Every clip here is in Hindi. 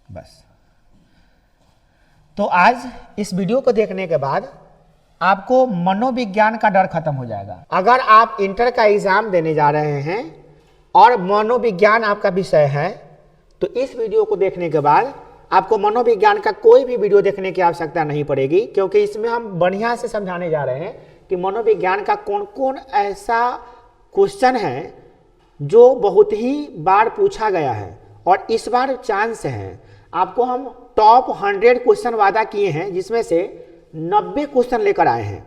बस। तो आज इस वीडियो को देखने के बाद आपको मनोविज्ञान का डर खत्म हो जाएगा। अगर आप इंटर का एग्जाम देने जा रहे हैं और मनोविज्ञान आपका विषय है तो इस वीडियो को देखने के बाद आपको मनोविज्ञान का कोई भी वीडियो देखने की आवश्यकता नहीं पड़ेगी, क्योंकि इसमें हम बढ़िया से समझाने जा रहे हैं कि मनोविज्ञान का कौन कौन ऐसा क्वेश्चन है जो बहुत ही बार पूछा गया है और इस बार चांस है। आपको हम टॉप 100 क्वेश्चन वादा किए हैं, जिसमें से 90 क्वेश्चन लेकर आए हैं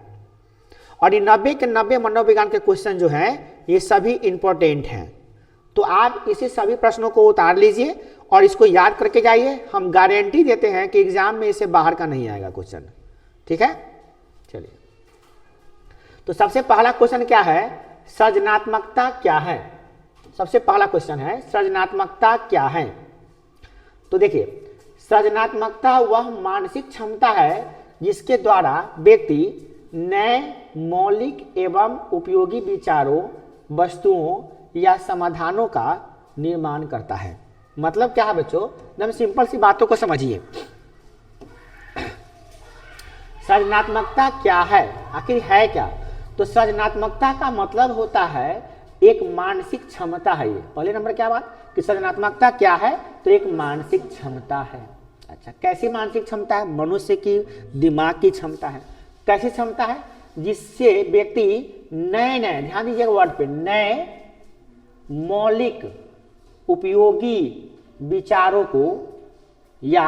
और ये 90 के 90 मनोविज्ञान के क्वेश्चन जो हैं ये सभी इंपॉर्टेंट हैं। तो आप इसी सभी प्रश्नों को उतार लीजिए और इसको याद करके जाइए। हम गारंटी देते हैं कि एग्जाम में इसे बाहर का नहीं आएगा क्वेश्चन, ठीक है। चलिए, तो सबसे पहला क्वेश्चन क्या है, सृजनात्मकता क्या है। सबसे पहला क्वेश्चन है सृजनात्मकता क्या है। तो देखिए, सृजनात्मकता वह मानसिक क्षमता है जिसके द्वारा व्यक्ति नए मौलिक एवं उपयोगी विचारों, वस्तुओं या समाधानों का निर्माण करता है। मतलब क्या है बच्चों, एकदम सिंपल सी बातों को समझिए। सृजनात्मकता क्या है, आखिर है क्या। तो सृजनात्मकता का मतलब होता है एक मानसिक क्षमता है। ये पहले नंबर क्या बात कि सृजनात्मकता क्या है, तो एक मानसिक क्षमता है। अच्छा, कैसी मानसिक क्षमता है, मनुष्य की दिमाग की क्षमता है। कैसी क्षमता है, जिससे व्यक्ति नए नए, ध्यान दीजिएगा वर्ड पे, नए मौलिक उपयोगी विचारों को या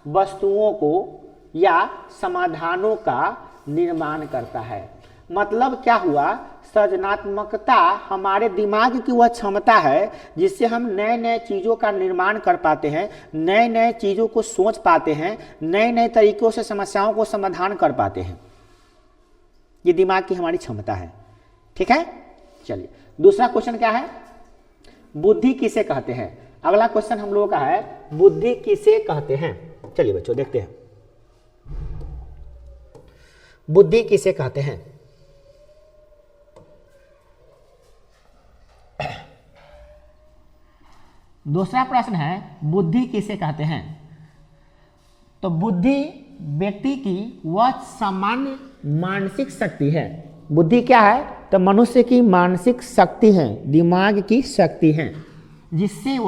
वस्तुओं को या समाधानों का निर्माण करता है। मतलब क्या हुआ, सृजनात्मकता हमारे दिमाग की वह क्षमता है जिससे हम नए नए चीज़ों का निर्माण कर पाते हैं, नए नए चीज़ों को सोच पाते हैं, नए नए तरीकों से समस्याओं को समाधान कर पाते हैं। ये दिमाग की हमारी क्षमता है, ठीक है। चलिए, दूसरा क्वेश्चन क्या है, बुद्धि किसे कहते हैं। अगला क्वेश्चन हम लोगों का है बुद्धि किसे कहते हैं। चलिए बच्चों देखते हैं, बुद्धि किसे कहते हैं। दूसरा प्रश्न है बुद्धि किसे कहते हैं। तो बुद्धि व्यक्ति की वह सामान्य मानसिक शक्ति है। बुद्धि क्या है, तो मनुष्य की मानसिक शक्ति है, दिमाग की शक्ति है, जिससे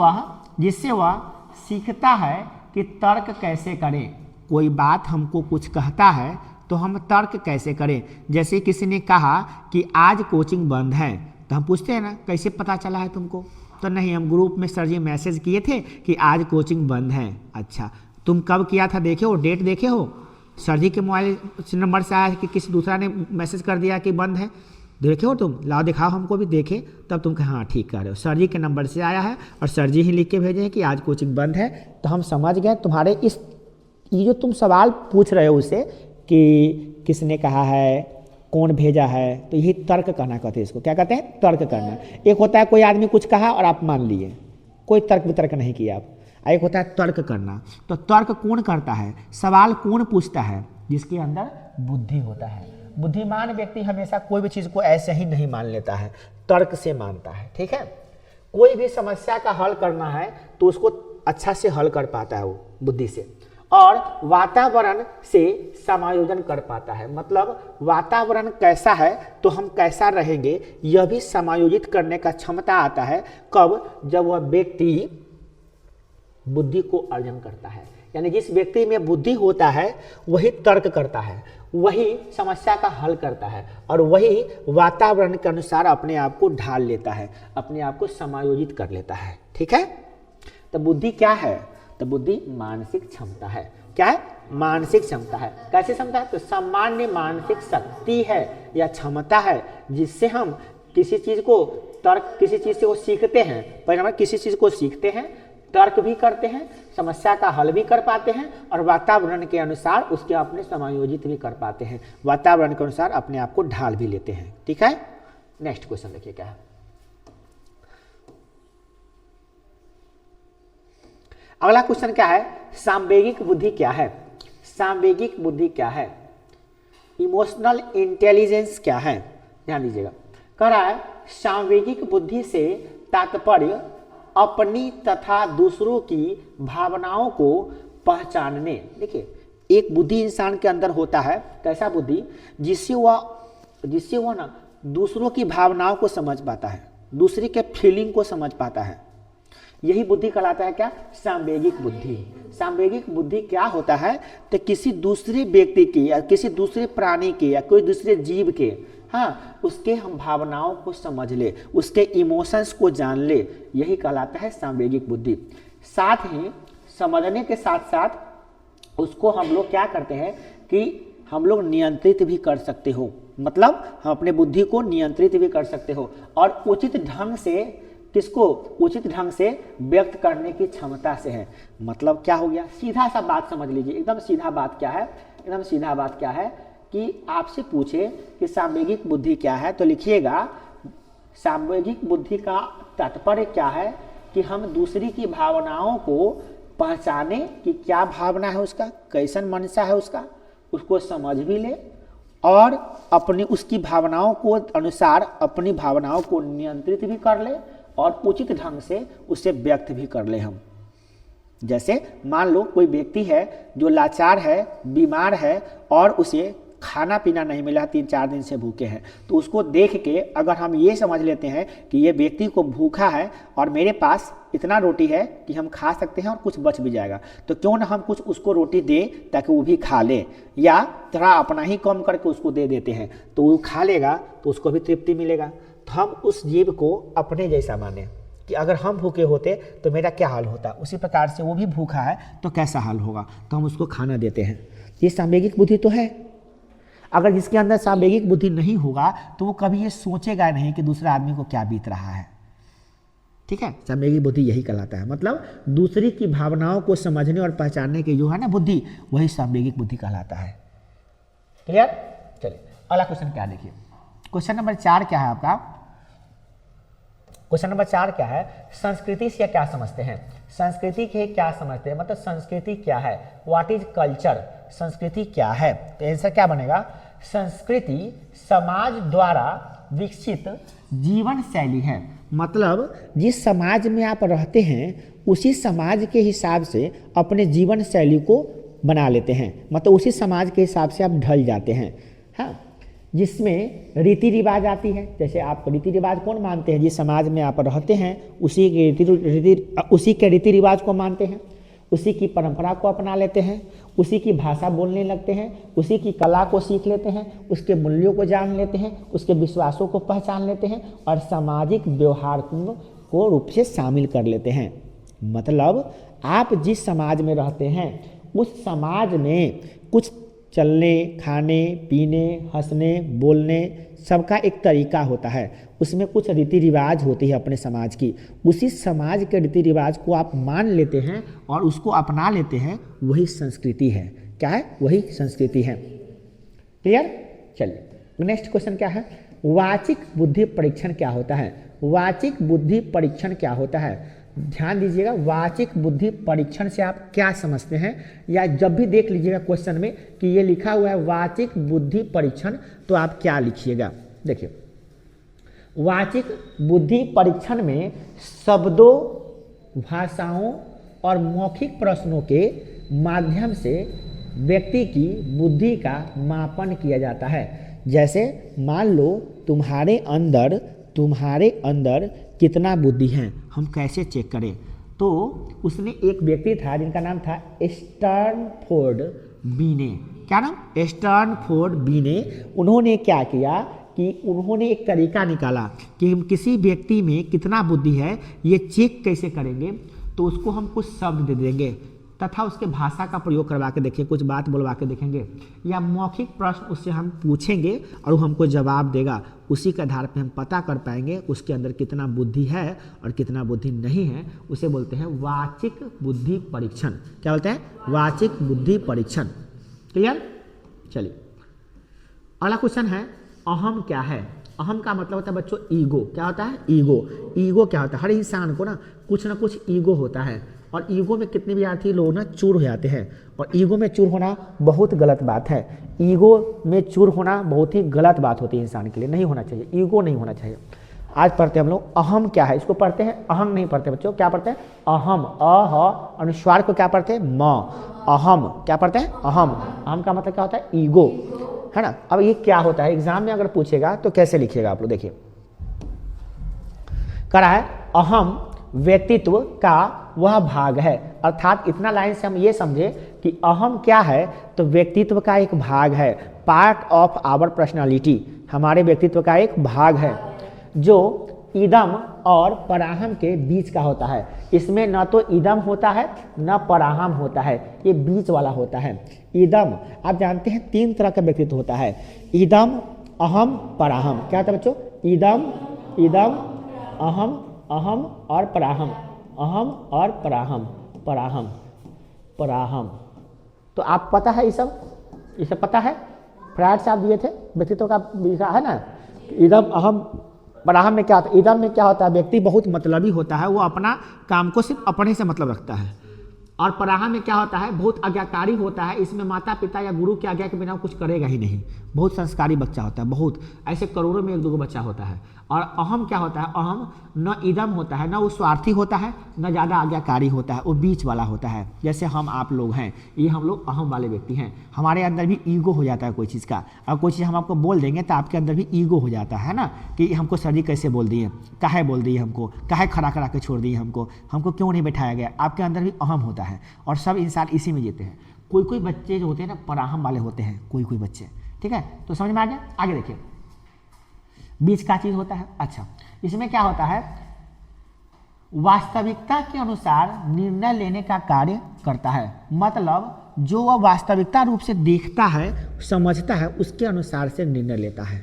वह सीखता है कि तर्क कैसे करें। कोई बात हमको कुछ कहता है तो हम तर्क कैसे करें। जैसे किसी ने कहा कि आज कोचिंग बंद है, तो हम पूछते हैं ना कैसे पता चला है तुमको, तो नहीं, हम ग्रुप में सर जी मैसेज किए थे कि आज कोचिंग बंद है। अच्छा, तुम कब किया था, देखे हो, डेट देखे हो, सर जी के मोबाइल नंबर से आया है कि किसी दूसरा ने मैसेज कर दिया कि बंद है, देखे हो तुम, लाओ दिखाओ हमको भी, देखे तब तुम कहे हाँ ठीक कर रहे हो, सर जी के नंबर से आया है और सर जी ही लिख के भेजे हैं कि आज कोचिंग बंद है। तो हम समझ गए तुम्हारे इस ये जो तुम सवाल पूछ रहे हो उसे कि किसने कहा है, कौन भेजा है, तो यही तर्क करना कहते हैं। इसको क्या कहते हैं, तर्क करना। एक होता है कोई आदमी कुछ कहा और आप मान लिए, कोई तर्क वितर्क नहीं किया आप। एक होता है तर्क करना। तो तर्क कौन करता है, सवाल कौन पूछता है, जिसके अंदर बुद्धि होता है। बुद्धिमान व्यक्ति हमेशा कोई भी चीज़ को ऐसे ही नहीं मान लेता है, तर्क से मानता है, ठीक है। कोई भी समस्या का हल करना है तो उसको अच्छा से हल कर पाता है वो बुद्धि से, और वातावरण से समायोजन कर पाता है। मतलब वातावरण कैसा है तो हम कैसा रहेंगे, यह भी समायोजित करने का क्षमता आता है। कब, जब वह व्यक्ति बुद्धि को अर्जन करता है। यानी जिस व्यक्ति में बुद्धि होता है वही तर्क करता है, वही समस्या का हल करता है और वही वातावरण के अनुसार अपने आप को ढाल लेता है, अपने आप को समायोजित कर लेता है, ठीक है। तो बुद्धि क्या है, तो बुद्धि मानसिक क्षमता है। क्या है, मानसिक क्षमता है। कैसी क्षमता है, तो सामान्य मानसिक शक्ति है या क्षमता है जिससे हम किसी चीज को तर्क, किसी चीज से वो सीखते हैं, परिणाम किसी चीज को सीखते हैं, तर्क भी करते हैं, समस्या का हल भी कर पाते हैं और वातावरण के अनुसार उसके अपने समायोजित भी कर पाते हैं, वातावरण के अनुसार अपने आप को ढाल भी लेते हैं, ठीक है। नेक्स्ट क्वेश्चन देखिए क्या है। अगला क्वेश्चन क्या है, सांवेगिक बुद्धि क्या है। सांवेगिक बुद्धि क्या है, इमोशनल इंटेलिजेंस क्या है। ध्यान दीजिएगा, कह रहा है सांवेगिक बुद्धि से तात्पर्य अपनी तथा दूसरों की भावनाओं को पहचानने। देखिए, एक बुद्धि इंसान के अंदर होता है, कैसा बुद्धि, जिससे वह ना दूसरों की भावनाओं को समझ पाता है, दूसरे के फीलिंग को समझ पाता है। यही बुद्धि कहलाता है क्या, सांवेगिक बुद्धि। सांवेगिक बुद्धि क्या होता है, तो किसी दूसरे व्यक्ति की या किसी दूसरे प्राणी के या कोई दूसरे जीव के, हाँ, उसके हम भावनाओं को समझ ले, उसके इमोशंस को जान ले, यही कहलाता है सांवेगिक बुद्धि। साथ ही समझने के साथ साथ उसको हम लोग क्या करते हैं कि हम लोग नियंत्रित भी कर सकते हो, मतलब हम अपने बुद्धि को नियंत्रित भी कर सकते हो और उचित ढंग से, किसको, उचित ढंग से व्यक्त करने की क्षमता से है। मतलब क्या हो गया, सीधा सा बात समझ लीजिए, एकदम सीधा बात क्या है, एकदम सीधा बात क्या है कि आपसे पूछे कि सांवेगिक बुद्धि क्या है, तो लिखिएगा सांवेगिक बुद्धि का तात्पर्य क्या है कि हम दूसरी की भावनाओं को पहचाने कि क्या भावना है उसका, कैसन मनसा है उसका, उसको समझ भी ले और अपनी उसकी भावनाओं को अनुसार अपनी भावनाओं को नियंत्रित भी कर ले और उचित ढंग से उसे व्यक्त भी कर ले हम। जैसे मान लो कोई व्यक्ति है जो लाचार है, बीमार है और उसे खाना पीना नहीं मिला, 3-4 दिन से भूखे हैं, तो उसको देख के अगर हम ये समझ लेते हैं कि ये व्यक्ति को भूखा है और मेरे पास इतना रोटी है कि हम खा सकते हैं और कुछ बच भी जाएगा, तो क्यों ना हम कुछ उसको रोटी दे ताकि वो भी खा ले, या थोड़ा अपना ही कम करके उसको दे देते हैं तो वो खा लेगा तो उसको भी तृप्ति मिलेगा। तो हम उस जीव को अपने जैसा माने कि अगर हम भूखे होते तो मेरा क्या हाल होता, उसी प्रकार से वो भी भूखा है तो कैसा हाल होगा, तो हम उसको खाना देते हैं। ये सांवेगिक बुद्धि तो है। अगर जिसके अंदर सांवेगिक बुद्धि नहीं होगा तो वो कभी ये सोचेगा नहीं कि दूसरे आदमी को क्या बीत रहा है। ठीक है, सांवेगिक बुद्धि यही कहलाता है, मतलब दूसरी की भावनाओं को समझने और पहचानने की जो है ना बुद्धि, वही सांवेगिक बुद्धि कहलाता है। क्लियर? चलिए अगला क्वेश्चन क्या देखिए, क्वेश्चन नंबर 4 क्या है आपका, क्वेश्चन नंबर 4 क्या है, संस्कृति से क्या समझते हैं। संस्कृति के क्या समझते हैं, मतलब संस्कृति क्या है, व्हाट इज कल्चर, संस्कृति क्या है। तो आंसर क्या बनेगा, संस्कृति समाज द्वारा विकसित जीवन शैली है। मतलब जिस समाज में आप रहते हैं उसी समाज के हिसाब से अपने जीवन शैली को बना लेते हैं, मतलब उसी समाज के हिसाब से आप ढल जाते हैं। हाँ, जिसमें रीति रिवाज आती है, जैसे आप रीति रिवाज कौन मानते हैं, जिस समाज में आप रहते हैं उसी के रीति रिवाज को मानते हैं, उसी की परंपरा को अपना लेते हैं, उसी की भाषा बोलने लगते हैं, उसी की कला को सीख लेते हैं, उसके मूल्यों को जान लेते हैं, उसके विश्वासों को पहचान लेते हैं और सामाजिक व्यवहार को रूप से शामिल कर लेते हैं। मतलब आप जिस समाज में रहते हैं उस समाज में कुछ चलने, खाने, पीने, हंसने, बोलने सबका एक तरीका होता है, उसमें कुछ रीति रिवाज होती है अपने समाज की, उसी समाज के रीति रिवाज को आप मान लेते हैं और उसको अपना लेते हैं, वही संस्कृति है। क्या है, वही संस्कृति है। क्लियर? चलिए नेक्स्ट क्वेश्चन क्या है, वाचिक बुद्धि परीक्षण क्या होता है। वाचिक बुद्धि परीक्षण क्या होता है, ध्यान दीजिएगा, वाचिक बुद्धि परीक्षण से आप क्या समझते हैं, या जब भी देख लीजिएगा क्वेश्चन में कि ये लिखा हुआ है वाचिक बुद्धि परीक्षण, तो आप क्या लिखिएगा। देखिए, वाचिक बुद्धि परीक्षण में शब्दों, भाषाओं और मौखिक प्रश्नों के माध्यम से व्यक्ति की बुद्धि का मापन किया जाता है। जैसे मान लो तुम्हारे अंदर कितना बुद्धि है, हम कैसे चेक करें। तो उसने एक व्यक्ति था जिनका नाम था स्टर्नफोर्ड बीने। क्या नाम? स्टर्नफोर्ड बीने। उन्होंने क्या किया कि उन्होंने एक तरीका निकाला कि हम किसी व्यक्ति में कितना बुद्धि है ये चेक कैसे करेंगे। तो उसको हम कुछ शब्द दे देंगे तथा उसके भाषा का प्रयोग करवा के देखें, कुछ बात बोलवा के देखेंगे, या मौखिक प्रश्न उससे हम पूछेंगे और वो हमको जवाब देगा। उसी के आधार पे हम पता कर पाएंगे उसके अंदर कितना बुद्धि है और कितना बुद्धि नहीं है। उसे बोलते हैं वाचिक बुद्धि परीक्षण। क्या बोलते हैं? वाचिक बुद्धि परीक्षण। क्लियर? चलिए अगला क्वेश्चन है, अहम क्या है। अहम का मतलब होता है बच्चों ईगो। क्या होता है? ईगो। ईगो क्या होता है? हर इंसान को ना कुछ ईगो होता है और ईगो में कितने विद्यार्थी लोग ना चूर हो जाते हैं, और ईगो में चूर होना बहुत गलत बात है। ईगो में चूर होना बहुत ही गलत बात होती है इंसान के लिए, नहीं होना चाहिए, ईगो नहीं होना चाहिए। आज पढ़ते हैं हम लोग अहम क्या है, इसको पढ़ते हैं, अहम नहीं पढ़ते बच्चों, क्या पढ़ते हैं अहम, अनुस्वार को क्या पढ़ते हैं म, अहम क्या पढ़ते हैं अहम। अहम का मतलब क्या होता है ईगो, है ना। अब ये क्या होता है, एग्जाम में अगर पूछेगा तो कैसे लिखिएगा आप लोग, देखिए कह रहा है अहम व्यक्तित्व का वह भाग है, अर्थात इतना लाइन से हम ये समझे कि अहम क्या है, तो व्यक्तित्व का एक भाग है, पार्ट ऑफ आवर पर्सनालिटी, हमारे व्यक्तित्व का एक भाग है, जो इदम और पराहम के बीच का होता है। इसमें न तो इदम होता है न पराहम होता है, ये बीच वाला होता है। इदम आप जानते हैं 3 तरह का व्यक्तित्व होता है, इदम, अहम, पराहम। क्या होता है बच्चों, इदम, इदम, अहम, अहम और पराहम, अहम और पराहम, पराहम, पराहम। तो आप पता है ये सब पता है, फ्रायड से आप दिए थे व्यक्तित्व का लिखा है ना, इदम, अहम, पराहम में क्या होता है, इदम में क्या होता है, व्यक्ति बहुत मतलबी होता है, वो अपना काम को सिर्फ अपने से मतलब रखता है। और पराहम में क्या होता है, बहुत आज्ञाकारी होता है, इसमें माता पिता या गुरु की आज्ञा के बिना कुछ करेगा ही नहीं, बहुत संस्कारी बच्चा होता है, बहुत ऐसे करोड़ों में 1-2 बच्चा होता है। और अहम क्या होता है, अहम न इदम होता है, न वो स्वार्थी होता है, न ज़्यादा आज्ञाकारी होता है, वो बीच वाला होता है। जैसे हम आप लोग हैं, ये हम लोग अहम वाले व्यक्ति हैं, हमारे अंदर भी ईगो हो जाता है कोई चीज़ का, और कोई चीज़ हम आपको बोल देंगे तो आपके अंदर भी ईगो हो जाता है ना, कि हमको सर जी कैसे बोल दिए, काहे बोल दिए हमको, काहे खड़ा करा के छोड़ दिए हमको क्यों नहीं बैठाया गया, आपके अंदर भी अहम होता है। और सब इंसान इसी में जीते हैं। कोई बच्चे जो होते हैं ना पराहम वाले होते हैं, कोई बच्चे, ठीक है। तो समझ में आ गया, आगे देखिए बीच का चीज होता है। अच्छा, इसमें क्या होता है, वास्तविकता के अनुसार निर्णय लेने का कार्य करता है, मतलब जो वह वास्तविकता रूप से देखता है, समझता है, उसके अनुसार से निर्णय लेता है,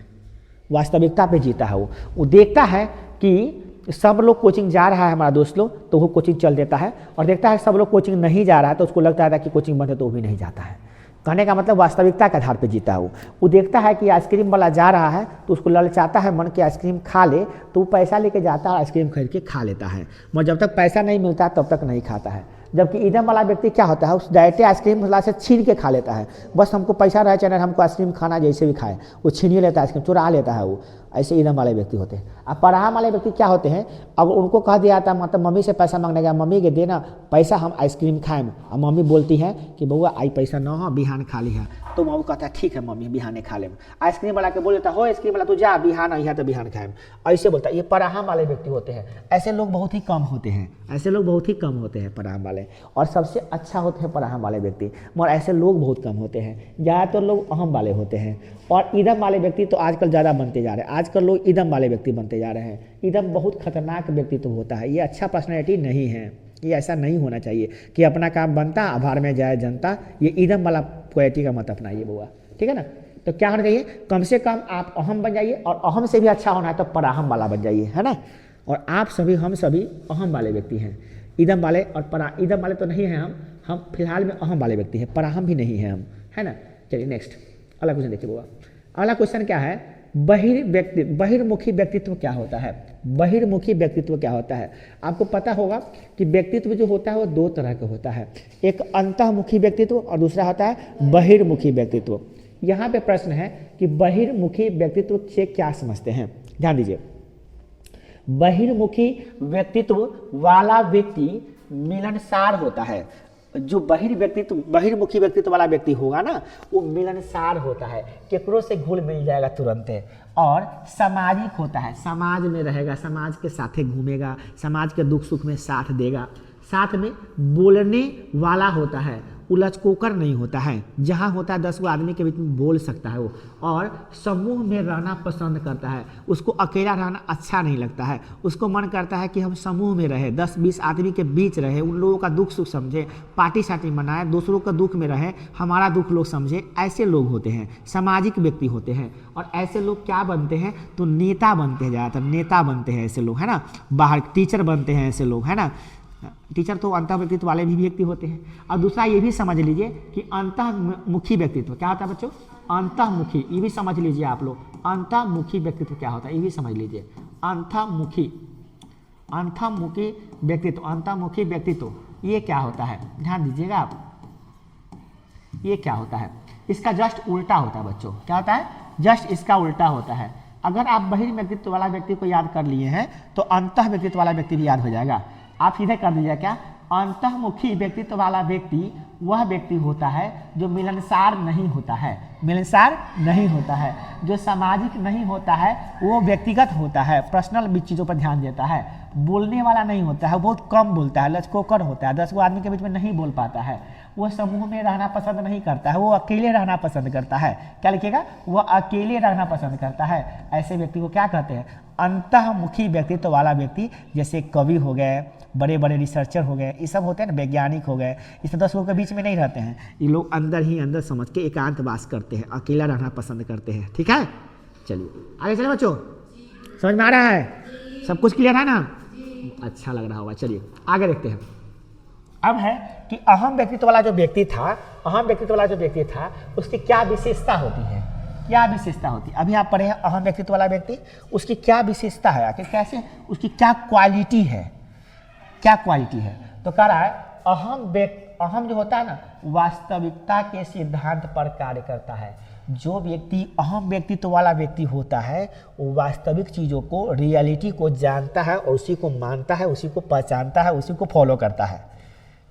वास्तविकता पे जीता है। वो देखता है कि सब लोग कोचिंग जा रहा है हमारा दोस्त लोग, तो वो कोचिंग चल देता है, और देखता है सब लोग कोचिंग नहीं जा रहा है तो उसको लगता है कि कोचिंग बंद है तो वो भी नहीं जाता है। कहने का मतलब वास्तविकता के आधार पर जीता है। वो देखता है कि आइसक्रीम वाला जा रहा है तो उसको ललचाता है मन की आइसक्रीम खा ले, तो वो पैसा लेके जाता है, आइसक्रीम खरीद के खा लेता है, मगर जब तक पैसा नहीं मिलता तब तक नहीं खाता है। जबकि इदम वाला व्यक्ति क्या होता है, उस डायरेक्ट आइसक्रीम वाला से छीन के खा लेता है, बस हमको पैसा रहे चाहे हमको आइसक्रीम खाना जैसे भी खाए, वो छीन लेता है, आइसक्रीम चुरा लेता है वो। ऐसे इदम वाले व्यक्ति होते हैं। अब पराहम वाले व्यक्ति क्या होते हैं, अब उनको कह दिया था मतलब मम्मी से पैसा मांगने गया, मम्मी के देना पैसा हम आइसक्रीम खाएं, और मम्मी बोलती है कि बउआ आई पैसा न हो बिहान खा ली है, तो वो कहता है ठीक है मम्मी बिहाने खा ले। आइसक्रीम वाला के बोल देता हो आइसक्रीम वाला तू जा बिहान आई है तो बिहान खाएं, ऐसे बोलता है। ये पराहम वाले व्यक्ति होते हैं। ऐसे लोग बहुत ही कम होते हैं, ऐसे लोग बहुत ही कम होते हैं पराहम वाले, और सबसे अच्छा होते हैं पराहम वाले व्यक्ति, मगर ऐसे लोग बहुत कम होते हैं। ज़्यादातर लोग अहम वाले होते हैं, और इदम वाले व्यक्ति तो आजकल ज़्यादा बनते जा रहे हैं। आजकल लोग इदम वाले व्यक्ति बनते जा रहे हैं। इदम बहुत खतरनाक व्यक्तित्व होता है, ये अच्छा पर्सनैलिटी नहीं है, ये ऐसा नहीं होना चाहिए कि अपना काम बनता आभार में जाए जनता। ये इदम वाला क्वालिटी का मत अपनाइए बुआ, ठीक है ना। तो क्या होना चाहिए, कम से कम आप अहम बन जाइए, और अहम से भी अच्छा होना है तो पराहम वाला बन जाइए, है ना। और आप सभी हम सभी अहम वाले व्यक्ति हैं, इदम वाले और इदम वाले तो नहीं हैं हम फिलहाल में अहम वाले व्यक्ति हैं, पराहम भी नहीं हैं हम, है ना। चलिए नेक्स्ट अगला क्वेश्चन देखिए बुआ। अगला क्वेश्चन क्या है, बहिर्मुखी व्यक्तित्व क्या होता है। बहिर्मुखी व्यक्तित्व क्या होता है, आपको पता होगा कि व्यक्तित्व जो होता है वो 2 तरह का होता है, एक अंतःमुखी व्यक्तित्व और दूसरा होता है बहिर्मुखी व्यक्तित्व। यहाँ पे प्रश्न है कि बहिर्मुखी व्यक्तित्व से क्या समझते हैं, ध्यान दीजिए। बहिर्मुखी व्यक्तित्व वाला व्यक्ति मिलनसार होता है। जो बहिर्मुखी व्यक्तित्व वाला व्यक्ति होगा ना, वो मिलनसार होता है, केकरो से घुल मिल जाएगा तुरंत, और सामाजिक होता है, समाज में रहेगा, समाज के साथ घूमेगा, समाज के दुख सुख में साथ देगा, साथ में बोलने वाला होता है, उलझकोकर नहीं होता है, जहाँ होता है 10 गो आदमी के बीच में बोल सकता है वो, और समूह में रहना पसंद करता है। उसको अकेला रहना अच्छा नहीं लगता है, उसको मन करता है कि हम समूह में रहे, 10-20 आदमी के बीच रहे, उन लोगों का दुख सुख समझे, पार्टी शार्टी मनाए, दूसरों का दुख में रहे, हमारा दुख लोग समझे। ऐसे लोग होते हैं, सामाजिक व्यक्ति होते हैं। और ऐसे लोग क्या बनते हैं, तो नेता बनते हैं, ज़्यादातर नेता बनते हैं ऐसे लोग, है ना। बाहर टीचर बनते हैं ऐसे लोग, है ना। टीचर तो अंतः व्यक्तित्व वाले भी व्यक्ति होते हैं। और दूसरा ये भी समझ लीजिए कि अंतःमुखी व्यक्तित्व क्या होता है बच्चों, अंतःमुखी, ये भी समझ लीजिए आप लोग, अंतःमुखी व्यक्तित्व क्या होता है ये भी समझ लीजिए। अंतःमुखी व्यक्तित्व ये क्या होता है, ध्यान दीजिएगा आप, ये क्या होता है, इसका जस्ट उल्टा होता है बच्चों। क्या होता है, जस्ट इसका उल्टा होता है। अगर आप बहिर् व्यक्तित्व वाला व्यक्ति को याद कर लिए हैं तो अंतः व्यक्तित्व वाला व्यक्ति भी याद हो जाएगा। आप सीधे कर दीजिए क्या, अंतःमुखी व्यक्तित्व वाला व्यक्ति वह व्यक्ति होता है जो मिलनसार नहीं होता है, मिलनसार नहीं होता है, जो सामाजिक नहीं होता है, वो व्यक्तिगत होता है, पर्सनल चीज़ों पर ध्यान देता है, बोलने वाला नहीं होता है, बहुत कम बोलता है, लचकोकर होता है, 10 आदमी के बीच में नहीं बोल पाता है, वो समूह में रहना पसंद नहीं करता है, वो अकेले रहना पसंद करता है। क्या लिखिएगा, वो अकेले रहना पसंद करता है। ऐसे व्यक्ति को क्या कहते हैं, अंतःमुखी व्यक्तित्व वाला व्यक्ति। जैसे कवि हो गए, बड़े बड़े रिसर्चर हो गए, ये सब होते हैं ना, वैज्ञानिक हो गए, इस 10 लोगों के बीच में नहीं रहते हैं, ये लोग अंदर ही अंदर समझ के एकांतवास करते हैं, अकेला रहना पसंद करते हैं। ठीक है, चलिए आगे चले बच्चों, समझ में आ रहा है, सब कुछ क्लियर है ना, अच्छा लग रहा होगा। चलिए आगे देखते हैं। अब है कि अहम व्यक्तित्व वाला जो व्यक्ति था, अहम व्यक्तित्व वाला जो व्यक्ति था उसकी क्या विशेषता होती है, क्या विशेषता होती है। अभी आप पढ़े हैं अहम व्यक्तित्व वाला व्यक्ति, उसकी क्या विशेषता है, आखिर कैसे, उसकी क्या क्वालिटी है, क्या क्वालिटी है। तो कह रहा है अहम जो होता है ना, वास्तविकता के सिद्धांत पर कार्य करता है। जो व्यक्ति अहम व्यक्तित्व वाला व्यक्ति होता है वो वास्तविक चीज़ों को, रियलिटी को जानता है और उसी को मानता है, उसी को पहचानता है, उसी को फॉलो करता है।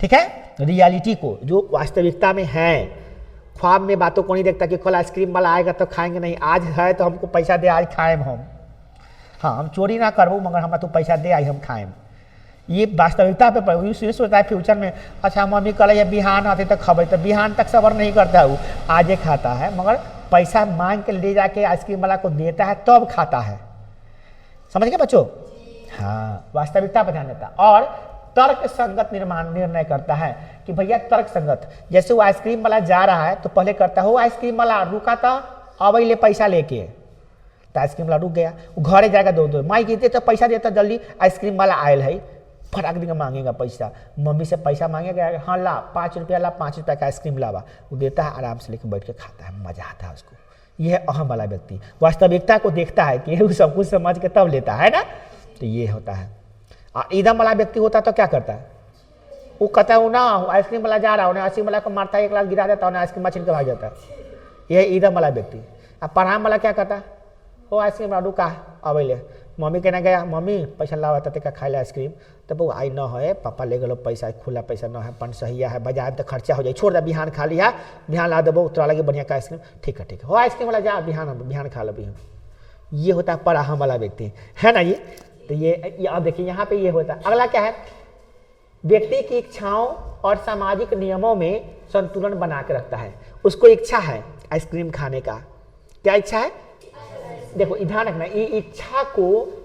ठीक है, रियलिटी को, जो वास्तविकता में है, ख्वाब में बातों को नहीं देखता कि कल आइसक्रीम वाला आएगा तो खाएंगे, नहीं, आज है तो हमको पैसा दे, आज खाएम हम, हाँ हम चोरी ना करबो मगर हम तो पैसा दे आई हम खाएम। ये वास्तविकता पे सोचता है फ्यूचर में, अच्छा मम्मी कल ये बिहान आते तक खबर, तो बिहान तक सबर नहीं करता है, वो आजे खाता है, मगर पैसा मांग के ले जाके आइसक्रीम वाला को देता है तब खाता है। समझ गए बच्चों, हाँ, वास्तविकता पर ध्यान देता है। और तर्क संगत निर्णय करता है कि भैया तर्क संगत, जैसे वो आइसक्रीम वाला जा रहा है तो पहले करता है, वो आइसक्रीम वाला रुका था अब ले पैसा लेके, तो आइसक्रीम वाला रुक गया, वो घरे जाएगा दो माई कहते तो पैसा देता जल्दी, आइसक्रीम वाला आयल है, फटाक दिन मांगेगा पैसा, मम्मी से पैसा मांगेगा, हाँ ला 5 रुपया ला, 5 रुपया का आइसक्रीम लावा, वो देता है, आराम से लेकर बैठ के खाता है, मजा आता है उसको। यह है अहम वाला व्यक्ति, वास्तविकता को देखता है कि वो सब कुछ समझ के तब लेता है ना, तो ये होता है। और ईदम वाला व्यक्ति होता है तो क्या करता है, वो कहता है वो ना आइसक्रीम वाला जा रहा है, उन्हें आइसक्रीम वाला को मारता है, 1 लाख गिरा देता है, उन्हें आइसक्रीम छीन के भाग जाता है, यह ईदम वाला व्यक्ति। अब पढ़ाम वाला क्या करता है, वो आइसक्रीम वाला रुका अब ले, मम्मी कहना गया, मम्मी पैसा लावा तक खाए आइसक्रीम, तब वो आई न है, पापा ले गलो पैसा, खुला पैसा न है, 500 है, बाजार तो खर्चा हो जाए, छोड़ दे, बिहान खा लिया, बिहान ला देबो तोरा लगे बढ़िया का आइसक्रीम, ठीक है हो आइसक्रीम वाला जा, बिहान खा लो बिहान। ये होता है पराहम वाला व्यक्ति, है ना। ये तो ये अब देखिए यहाँ पे ये होता है। अगला क्या है, व्यक्ति की इच्छाओं और सामाजिक नियमों में संतुलन बना के रखता है। उसको इच्छा है आइसक्रीम खाने का, क्या इच्छा है, देखो ध्यान रखना, ये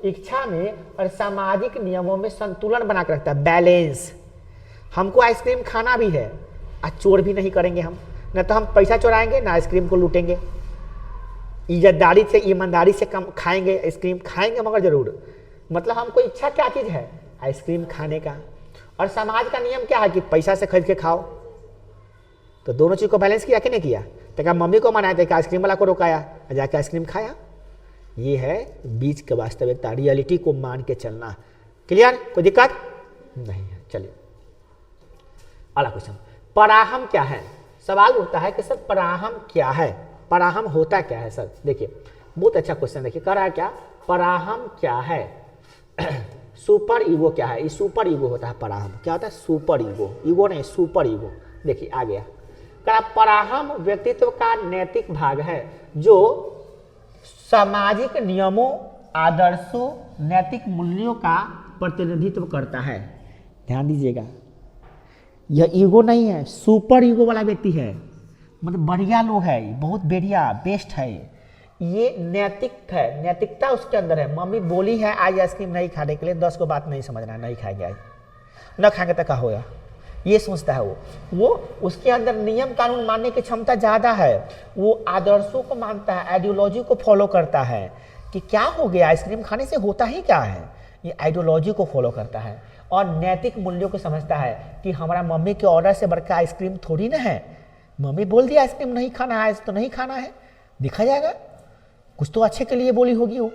इच्छा में और सामाजिक नियमों में संतुलन बना के रखता है, बैलेंस। हमको आइसक्रीम खाना भी है, आज चोर भी नहीं करेंगे हम, न तो हम पैसा चुराएंगे ना आइसक्रीम को लूटेंगे, इज्जतदारी से, ईमानदारी से कम खाएंगे, आइसक्रीम खाएंगे मगर जरूर। मतलब हमको इच्छा क्या चीज़ है, आइसक्रीम खाने का, और समाज का नियम क्या है कि पैसा से खरीद के खाओ। तो दोनों चीज़ को बैलेंस किया कि नहीं किया, तो क्या मम्मी को मनाया था कि आइसक्रीम वाला को रोकाया, जाके आइसक्रीम खाया। ये है बीच का वास्तविकता, रियलिटी को मान के चलना। क्लियर, कोई दिक्कत नहीं है। चलिए अगला क्वेश्चन, पराहम क्या है। सवाल उठता है कि सर पराहम क्या है, पराहम होता क्या है सर। देखिए बहुत अच्छा क्वेश्चन, देखिए कह रहा है क्या, पराहम क्या है सुपर ईगो क्या है। ये सुपर ईगो होता है पराहम, क्या होता है सुपर ईगो, ईगो नहीं सुपर ईगो। देखिए आ गया, कहा पराहम व्यक्तित्व का नैतिक भाग है जो सामाजिक नियमों, आदर्शों, नैतिक मूल्यों का प्रतिनिधित्व करता है। ध्यान दीजिएगा, यह ईगो नहीं है, सुपर ईगो वाला व्यक्ति है, मतलब बढ़िया लोग है, बहुत बढ़िया बेस्ट है। ये नैतिक है, नैतिकता उसके अंदर है। मम्मी बोली है आज आइसक्रीम नहीं खाने के लिए, 10 को बात नहीं समझना है, नहीं खाएंगे आज, न खाएंगे तो क्या होगा, ये सोचता है वो उसके अंदर नियम कानून मानने की क्षमता ज़्यादा है। वो आदर्शों को मानता है, आइडियोलॉजी को फॉलो करता है कि क्या हो गया आइसक्रीम खाने से होता ही क्या है, ये आइडियोलॉजी को फॉलो करता है। और नैतिक मूल्यों को समझता है कि हमारा मम्मी के ऑर्डर से बढ़कर आइसक्रीम थोड़ी ना है, मम्मी बोल दिया आइसक्रीम नहीं खाना है तो नहीं खाना है, देखा जाएगा, कुछ तो अच्छे के लिए बोली होगी वो।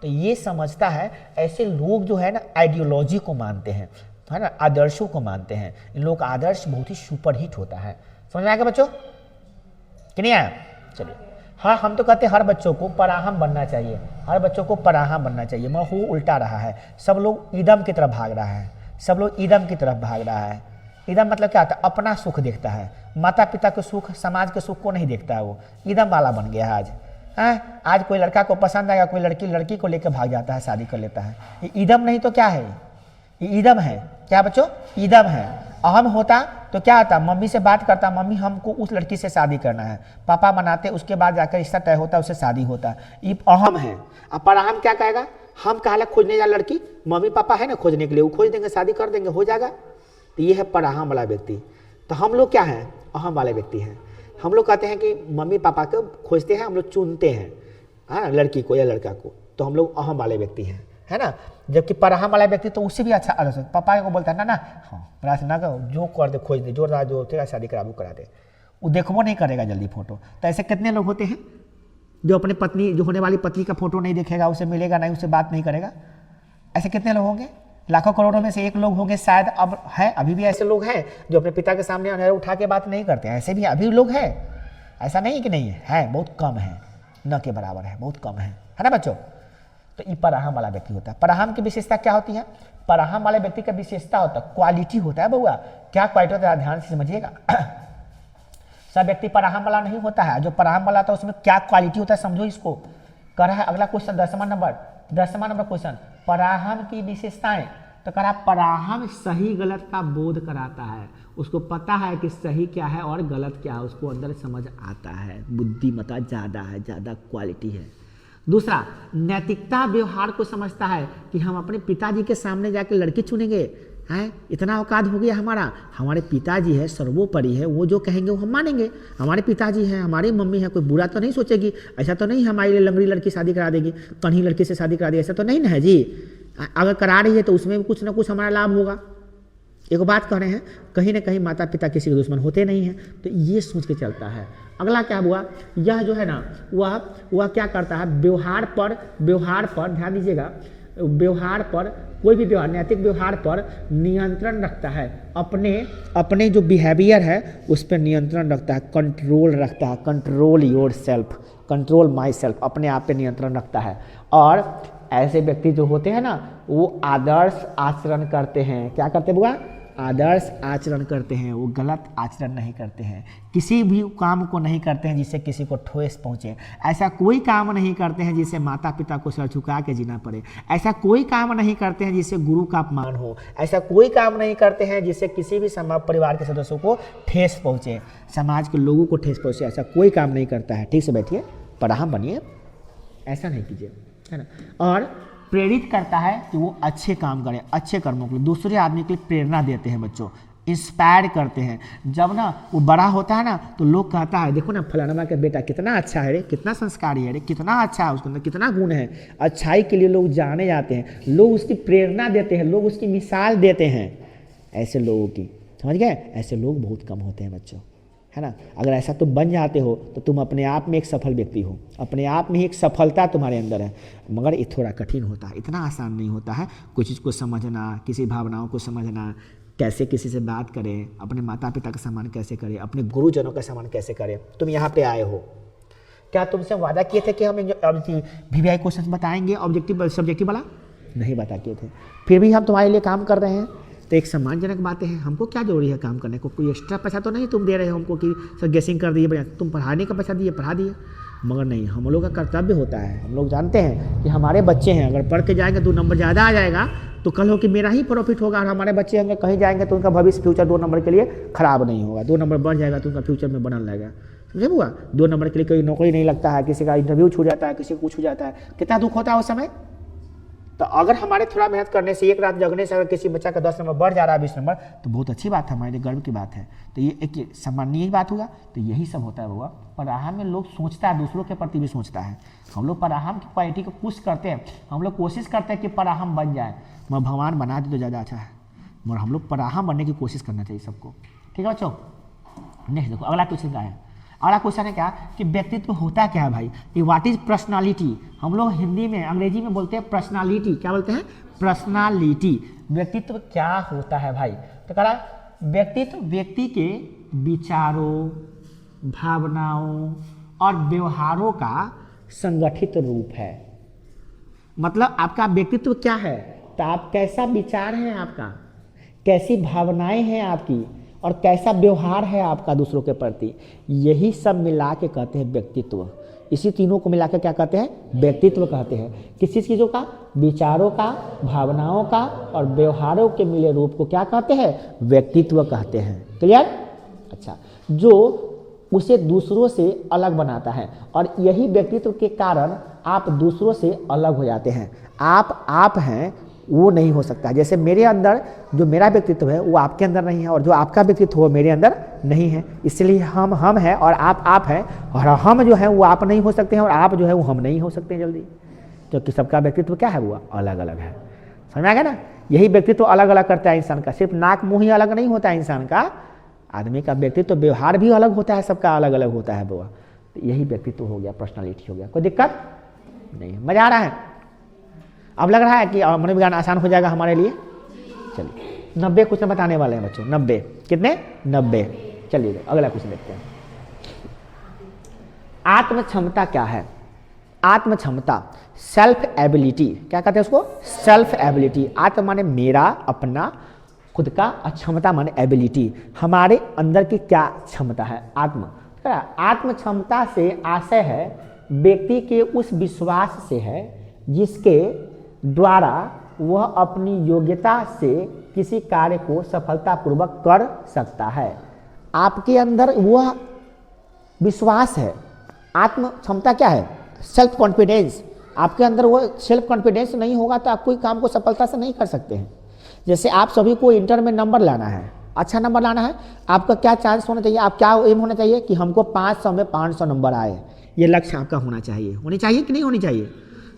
तो ये समझता है, ऐसे लोग जो है ना आइडियोलॉजी को मानते हैं, है ना, आदर्शों को मानते हैं। इन लोगों का आदर्श बहुत ही सुपर हिट होता है। समझ में आएगा बच्चों कि नहीं आया। चलिए हाँ, हम तो कहते हैं हर बच्चों को पराहम बनना चाहिए, हर बच्चों को पराहम बनना चाहिए, मगर वो उल्टा रहा है। सब लोग ईदम की तरफ भाग रहा है, सब लोग ईदम की तरफ भाग रहा है। ईदम मतलब क्या होता है? अपना सुख देखता है, माता पिता के सुख, समाज के सुख को नहीं देखता है। वो ईदम वाला बन गया है आज। आज कोई लड़का को पसंद आएगा, कोई लड़की लड़की को लेकर भाग जाता है, शादी कर लेता है। ये ईदम नहीं तो क्या है? ये ईदम है। क्या बच्चों? ईदम है। अहम होता तो क्या होता? मम्मी से बात करता, मम्मी हमको उस लड़की से शादी करना है, पापा मनाते, उसके बाद जाकर रिश्ता तय होता, उससे शादी होता। ये अहम है। अब पराहम क्या कहेगा? हम कहा खोजने जा लड़की, मम्मी पापा है ना खोजने के लिए, वो खोज देंगे, शादी कर देंगे, हो जाएगा। तो ये है पराहम वाला व्यक्ति। तो हम लोग क्या हैं? अहम वाले व्यक्ति हैं। हम लोग कहते हैं कि मम्मी पापा को खोजते हैं, हम लोग चुनते हैं, हाँ, लड़की को या लड़का को, तो हम लोग अहम वाले व्यक्ति हैं, है ना। जबकि पराहम वाला व्यक्ति तो उससे भी अच्छा पापा को बोलता है ना ना, हाँ बड़ा से ना करो, जो कर दे खोज दे, जो होतेगा शादी करा वो करा दे, वो देखबो नहीं करेगा जल्दी फोटो। तो ऐसे कितने लोग होते हैं जो अपने पत्नी, जो होने वाली पत्नी का फोटो नहीं देखेगा, उसे मिलेगा नहीं, उससे बात नहीं करेगा। ऐसे कितने लोग होंगे? लाखों करोड़ों में से एक लोग होंगे शायद। अब है, अभी भी ऐसे लोग हैं जो अपने पिता के सामने अंधेरा उठा के बात नहीं करते हैं। ऐसे भी अभी लोग हैं, ऐसा नहीं कि नहीं है, बहुत कम है, न के बराबर है, बहुत कम है ना बच्चों। तो ये पराहम वाला व्यक्ति होता है। पराहम की विशेषता क्या होती है? पराहम वाले व्यक्ति का विशेषता होता है, क्वालिटी होता है बउआ। क्या क्वालिटी होता है? ध्यान से समझिएगा। सब व्यक्ति पराहम वाला नहीं होता है। जो पराहम वाला होता है उसमें क्या क्वालिटी होता है, समझो इसको। कर रहा है अगला क्वेश्चन, 10वां नंबर क्वेश्चन, पराहम की विशेषताएं। तो कह रहा पराहम सही गलत का बोध कराता है, उसको पता है कि सही क्या है और गलत क्या है, उसको अंदर समझ आता है, बुद्धिमत्ता ज़्यादा है, ज़्यादा क्वालिटी है। दूसरा, नैतिकता व्यवहार को समझता है कि हम अपने पिताजी के सामने जाकर लड़की चुनेंगे, हैं, इतना औकात हो गया हमारा, हमारे पिताजी है, सर्वोपरि है, वो जो कहेंगे वो हम मानेंगे। हमारे पिताजी हैं, हमारी मम्मी है, कोई बुरा तो नहीं सोचेगी, ऐसा तो नहीं हमारे लिए लंगड़ी लड़की शादी करा देगी, कन्ही लड़की से शादी करा देगी, ऐसा तो नहीं ना है जी। अगर करा रही है तो उसमें भी कुछ ना कुछ हमारा लाभ होगा। एक बात कह रहे हैं, कहीं ना कहीं माता पिता किसी के दुश्मन होते नहीं हैं, तो ये सोच के चलता है। अगला क्या हुआ? यह जो है ना, वह क्या करता है? व्यवहार पर ध्यान दीजिएगा, व्यवहार पर, कोई भी व्यवहार, नैतिक व्यवहार पर नियंत्रण रखता है। अपने जो बिहेवियर है उस पर नियंत्रण रखता है, कंट्रोल रखता है। Control your self, control my self, अपने आप पे नियंत्रण रखता है। और ऐसे व्यक्ति जो होते हैं ना, वो आदर्श आचरण करते हैं। क्या करते हैं बुआ? आदर्श आचरण करते हैं। वो गलत आचरण नहीं करते हैं, किसी भी काम को नहीं करते हैं जिससे किसी को ठोस पहुंचे। ऐसा कोई काम नहीं करते हैं जिससे माता पिता को सर झुका के जीना पड़े। ऐसा कोई काम नहीं करते हैं जिससे गुरु का अपमान हो। ऐसा कोई काम नहीं करते हैं जिससे किसी भी परिवार के सदस्यों को ठेस पहुंचे, समाज के लोगों को ठेस पहुंचे। ऐसा कोई काम नहीं करता है। ठीक से बैठिए, पराहम बनिए, ऐसा नहीं कीजिए, है ना। और प्रेरित करता है कि वो अच्छे काम करें, अच्छे कर्मों के लिए, दूसरे आदमी के लिए प्रेरणा देते हैं बच्चों, इंस्पायर करते हैं। जब ना वो बड़ा होता है ना, तो लोग कहता है देखो ना फलाना का बेटा कितना अच्छा है रे, कितना संस्कारी है रे, कितना अच्छा है, उसके अंदर कितना गुण है। अच्छाई के लिए लोग जाने जाते हैं, लोग उसकी प्रेरणा देते हैं, लोग उसकी मिसाल देते हैं। ऐसे लोगों की, समझ गए? ऐसे लोग बहुत कम होते हैं बच्चों, है ना। अगर ऐसा तुम बन जाते हो तो तुम अपने आप में एक सफल व्यक्ति हो, अपने आप में ही एक सफलता तुम्हारे अंदर है। मगर ये थोड़ा कठिन होता है, इतना आसान नहीं होता है। कोई चीज़ को समझना, किसी भावनाओं को समझना, कैसे किसी से बात करें, अपने माता पिता का सम्मान कैसे करें, अपने गुरुजनों का सम्मान कैसे करें। तुम यहाँ पे आए हो, क्या तुमसे वादा किए थे कि हम VVI क्वेश्चन बताएंगे ऑब्जेक्टिव सब्जेक्टिव वाला? नहीं बता किए थे, फिर भी हम तुम्हारे लिए काम कर रहे हैं। तो एक सम्मानजनक बातें हैं। हमको क्या जरूरी है काम करने को? कोई एक्स्ट्रा पैसा तो नहीं तुम दे रहे हो हमको कि सर गेसिंग कर दिए, बढ़िया तुम पढ़ाने का पैसा दिए, पढ़ा दिए। मगर नहीं, हम लोग का कर्तव्य होता है। हम लोग जानते हैं कि हमारे बच्चे हैं, अगर पढ़ के जाएंगे 2 नंबर ज़्यादा आ जाएगा तो कल हो कि मेरा ही प्रॉफिट होगा। और हमारे बच्चे अगर कहीं जाएंगे तो उनका भविष्य फ्यूचर 2 नंबर के लिए खराब नहीं होगा। 2 नंबर बढ़ जाएगा तो उनका फ्यूचर में बनल रहेगा। समझे बुआ? 2 नंबर के लिए कोई नौकरी नहीं लगता है, किसी का इंटरव्यू छूट जाता है, किसी को कुछ हो जाता है, कितना दुख होता है उस समय। तो अगर हमारे थोड़ा मेहनत करने से, एक रात जगने से अगर किसी बच्चा का 10 नंबर बढ़ जा रहा है, 20 नंबर, तो बहुत अच्छी बात है, हमारे लिए गर्व की बात है। तो ये एक सम्माननीय बात होगा। तो यही सब होता है बुआ। पराहम में लोग सोचता है, दूसरों के प्रति भी सोचता है। हम लोग पराहम की क्वालिटी को पुश करते हैं, हम लोग कोशिश करते हैं कि पराहम बन जाए। मगर भगवान बना दे तो ज़्यादा अच्छा है, मगर हम लोग पराहम बनने की कोशिश करना चाहिए सबको। ठीक है बच्चों, नेक्स्ट देखो अगला क्वेश्चन क्या है। अगला क्वेश्चन है क्या कि व्यक्तित्व होता क्या है भाई? ये व्हाट इज पर्सनालिटी? हम लोग हिंदी में, अंग्रेजी में बोलते हैं पर्सनालिटी। क्या बोलते हैं? पर्सनालिटी। व्यक्तित्व क्या होता है भाई? तो कह रहा व्यक्तित्व व्यक्ति के विचारों, भावनाओं और व्यवहारों का संगठित रूप है। मतलब आपका व्यक्तित्व क्या है, तो आप कैसा विचार है आपका, कैसी भावनाएं हैं आपकी, और कैसा व्यवहार है आपका दूसरों के प्रति, यही सब मिला के कहते हैं व्यक्तित्व। इसी तीनों को मिला के क्या कहते हैं, व्यक्तित्व कहते हैं। किसी चीज़ों का, विचारों का, भावनाओं का और व्यवहारों के मिले रूप को क्या कहते हैं, व्यक्तित्व कहते हैं। क्लियर? अच्छा, जो उसे दूसरों से अलग बनाता है, और यही व्यक्तित्व के कारण आप दूसरों से अलग हो जाते हैं। आप हैं, वो नहीं हो सकता। जैसे मेरे अंदर जो मेरा व्यक्तित्व है वो आपके अंदर नहीं है, और जो आपका व्यक्तित्व हो मेरे अंदर नहीं है। इसलिए हम हैं और आप हैं, और हम जो है वो आप नहीं हो सकते हैं, और आप जो है वो हम नहीं हो सकते हैं जल्दी, क्योंकि सबका व्यक्तित्व क्या है, वो अलग अलग है। समझ आ गया ना? यही व्यक्तित्व अलग अलग करता है इंसान का। सिर्फ नाक मुँह ही अलग नहीं होता है इंसान का, आदमी का व्यक्तित्व व्यवहार भी अलग होता है, सबका अलग अलग होता है बुआ। तो यही व्यक्तित्व हो गया, पर्सनालिटी हो गया। कोई दिक्कत नहीं? मजा आ रहा है? अब लग रहा है कि मनोविज्ञान आसान हो जाएगा हमारे लिए। चलिए 90 क्वेश्चन बताने वाले हैं बच्चों। 90 कितने? 90। चलिए अगला क्वेश्चन देखते हैं। आत्म क्षमता क्या है? आत्म क्षमता, सेल्फ एबिलिटी। क्या कहते हैं उसको? Self ability. आत्म माने मेरा, अपना, खुद का, क्षमता माने एबिलिटी। हमारे अंदर की क्या क्षमता है? आत्म क्षमता से आशय है व्यक्ति के उस विश्वास से है जिसके द्वारा वह अपनी योग्यता से किसी कार्य को सफलतापूर्वक कर सकता है। आपके अंदर वह विश्वास है। आत्म क्षमता क्या है? Self confidence. आपके अंदर वो सेल्फ कॉन्फिडेंस नहीं होगा तो आप कोई काम को सफलता से नहीं कर सकते हैं। जैसे आप सभी को इंटर में नंबर लाना है, अच्छा नंबर लाना है, आपका क्या चांस होना चाहिए, आप क्या एम होना चाहिए कि हमको 500 में 500 नंबर आए। ये लक्ष्य आपका होना चाहिए। होनी चाहिए कि नहीं होनी चाहिए?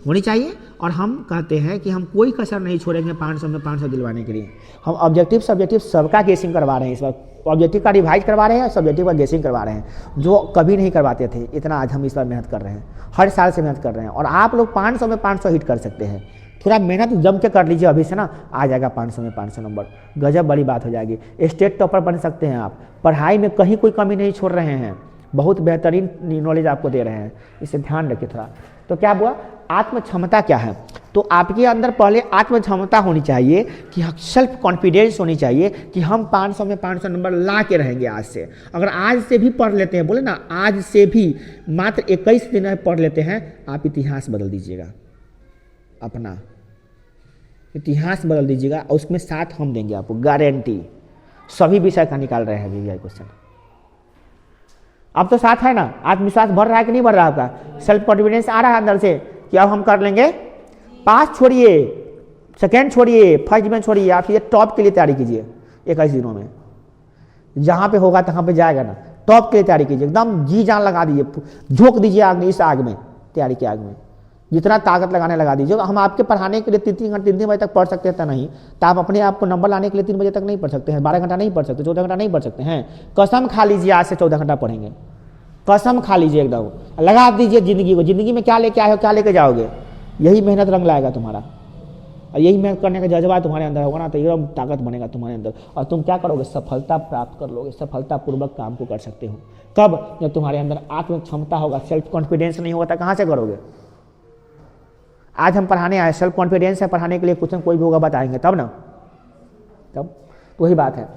होनी चाहिए। और हम कहते हैं कि हम कोई कसर नहीं छोड़ेंगे 500 में 500 दिलवाने के लिए। हम ऑब्जेक्टिव सब्जेक्टिव सबका गेसिंग करवा रहे हैं इस बार। ऑब्जेक्टिव का रिवाइज करवा रहे हैं, सब्जेक्टिव का गेसिंग करवा रहे हैं, जो कभी नहीं करवाते थे। इतना आज हम इस बार मेहनत कर रहे हैं, हर साल से मेहनत कर रहे हैं। और आप लोग 500 में 500 हिट कर सकते हैं। थोड़ा मेहनत जम के कर लीजिए अभी से ना, आ जाएगा 500 में 500 नंबर। गजब बड़ी बात हो जाएगी। स्टेट टॉपर बन सकते हैं आप। पढ़ाई में कहीं कोई कमी नहीं छोड़ रहे हैं, बहुत बेहतरीन नॉलेज आपको दे रहे हैं। इसे ध्यान रखिए थोड़ा। तो क्या हुआ? आत्म क्षमता क्या है? तो आपके अंदर पहले आत्म क्षमता होनी चाहिए कि सेल्फ कॉन्फिडेंस होनी चाहिए कि हम 500 में 500 नंबर ला के रहेंगे आज से। अगर आज से भी पढ़ लेते हैं, बोले ना आज से भी मात्र 21 दिन पढ़ लेते हैं, आप इतिहास बदल दीजिएगा। अपना इतिहास बदल दीजिएगा, और उसमें साथ हम देंगे आपको गारंटी। सभी विषय का निकाल रहे हैं वीवीआई क्वेश्चन। अब तो साथ है ना? आत्मविश्वास बढ़ रहा है कि नहीं बढ़ रहा है आपका? सेल्फ कॉन्फिडेंस आ रहा है अंदर से कि अब हम कर लेंगे। पास छोड़िए, सेकेंड छोड़िए, फर्स्ट डिवीजन छोड़िए, आप ये टॉप के लिए तैयारी कीजिए 21 दिनों में। जहाँ पे होगा तहाँ पे जाएगा ना, टॉप के लिए तैयारी कीजिए। एकदम जी जान लगा दीजिए, झोंक दीजिए आग में, इस आग में, तैयारी की आग में जितना ताकत लगाने लगा दीजिए। हम आपके पढ़ाने के लिए 3-3 घंटे 3-3 बजे तक पढ़ सकते हैं, तो नहीं तो आप अपने आप को नंबर लाने के लिए 3 बजे तक नहीं पढ़ सकते हैं, 12 घंटा नहीं पढ़ सकते, 14 घंटा नहीं पढ़ सकते हैं। कसम खा लीजिए आज से 14 घंटा पढ़ेंगे, कसम खा लीजिए एकदम। लगा दीजिए जिंदगी को। जिंदगी में क्या लेके आए हो, क्या लेके जाओगे, यही मेहनत रंग लाएगा तुम्हारा। और यही मेहनत करने का जज्बा तुम्हारे अंदर होगा ना, तो एकदम ताकत बनेगा तुम्हारे अंदर। और तुम क्या करोगे? सफलता प्राप्त कर लोगे, सफलतापूर्वक काम को कर सकते हो। कब? जब तुम्हारे अंदर आत्म क्षमता होगा। सेल्फ कॉन्फिडेंस नहीं होगा तो कहाँ से करोगे? आज हम पढ़ाने आए, सेल्फ कॉन्फिडेंस है पढ़ाने के लिए, क्वेश्चन कोई भी होगा बताएंगे तब ना, तब तो वही बात है।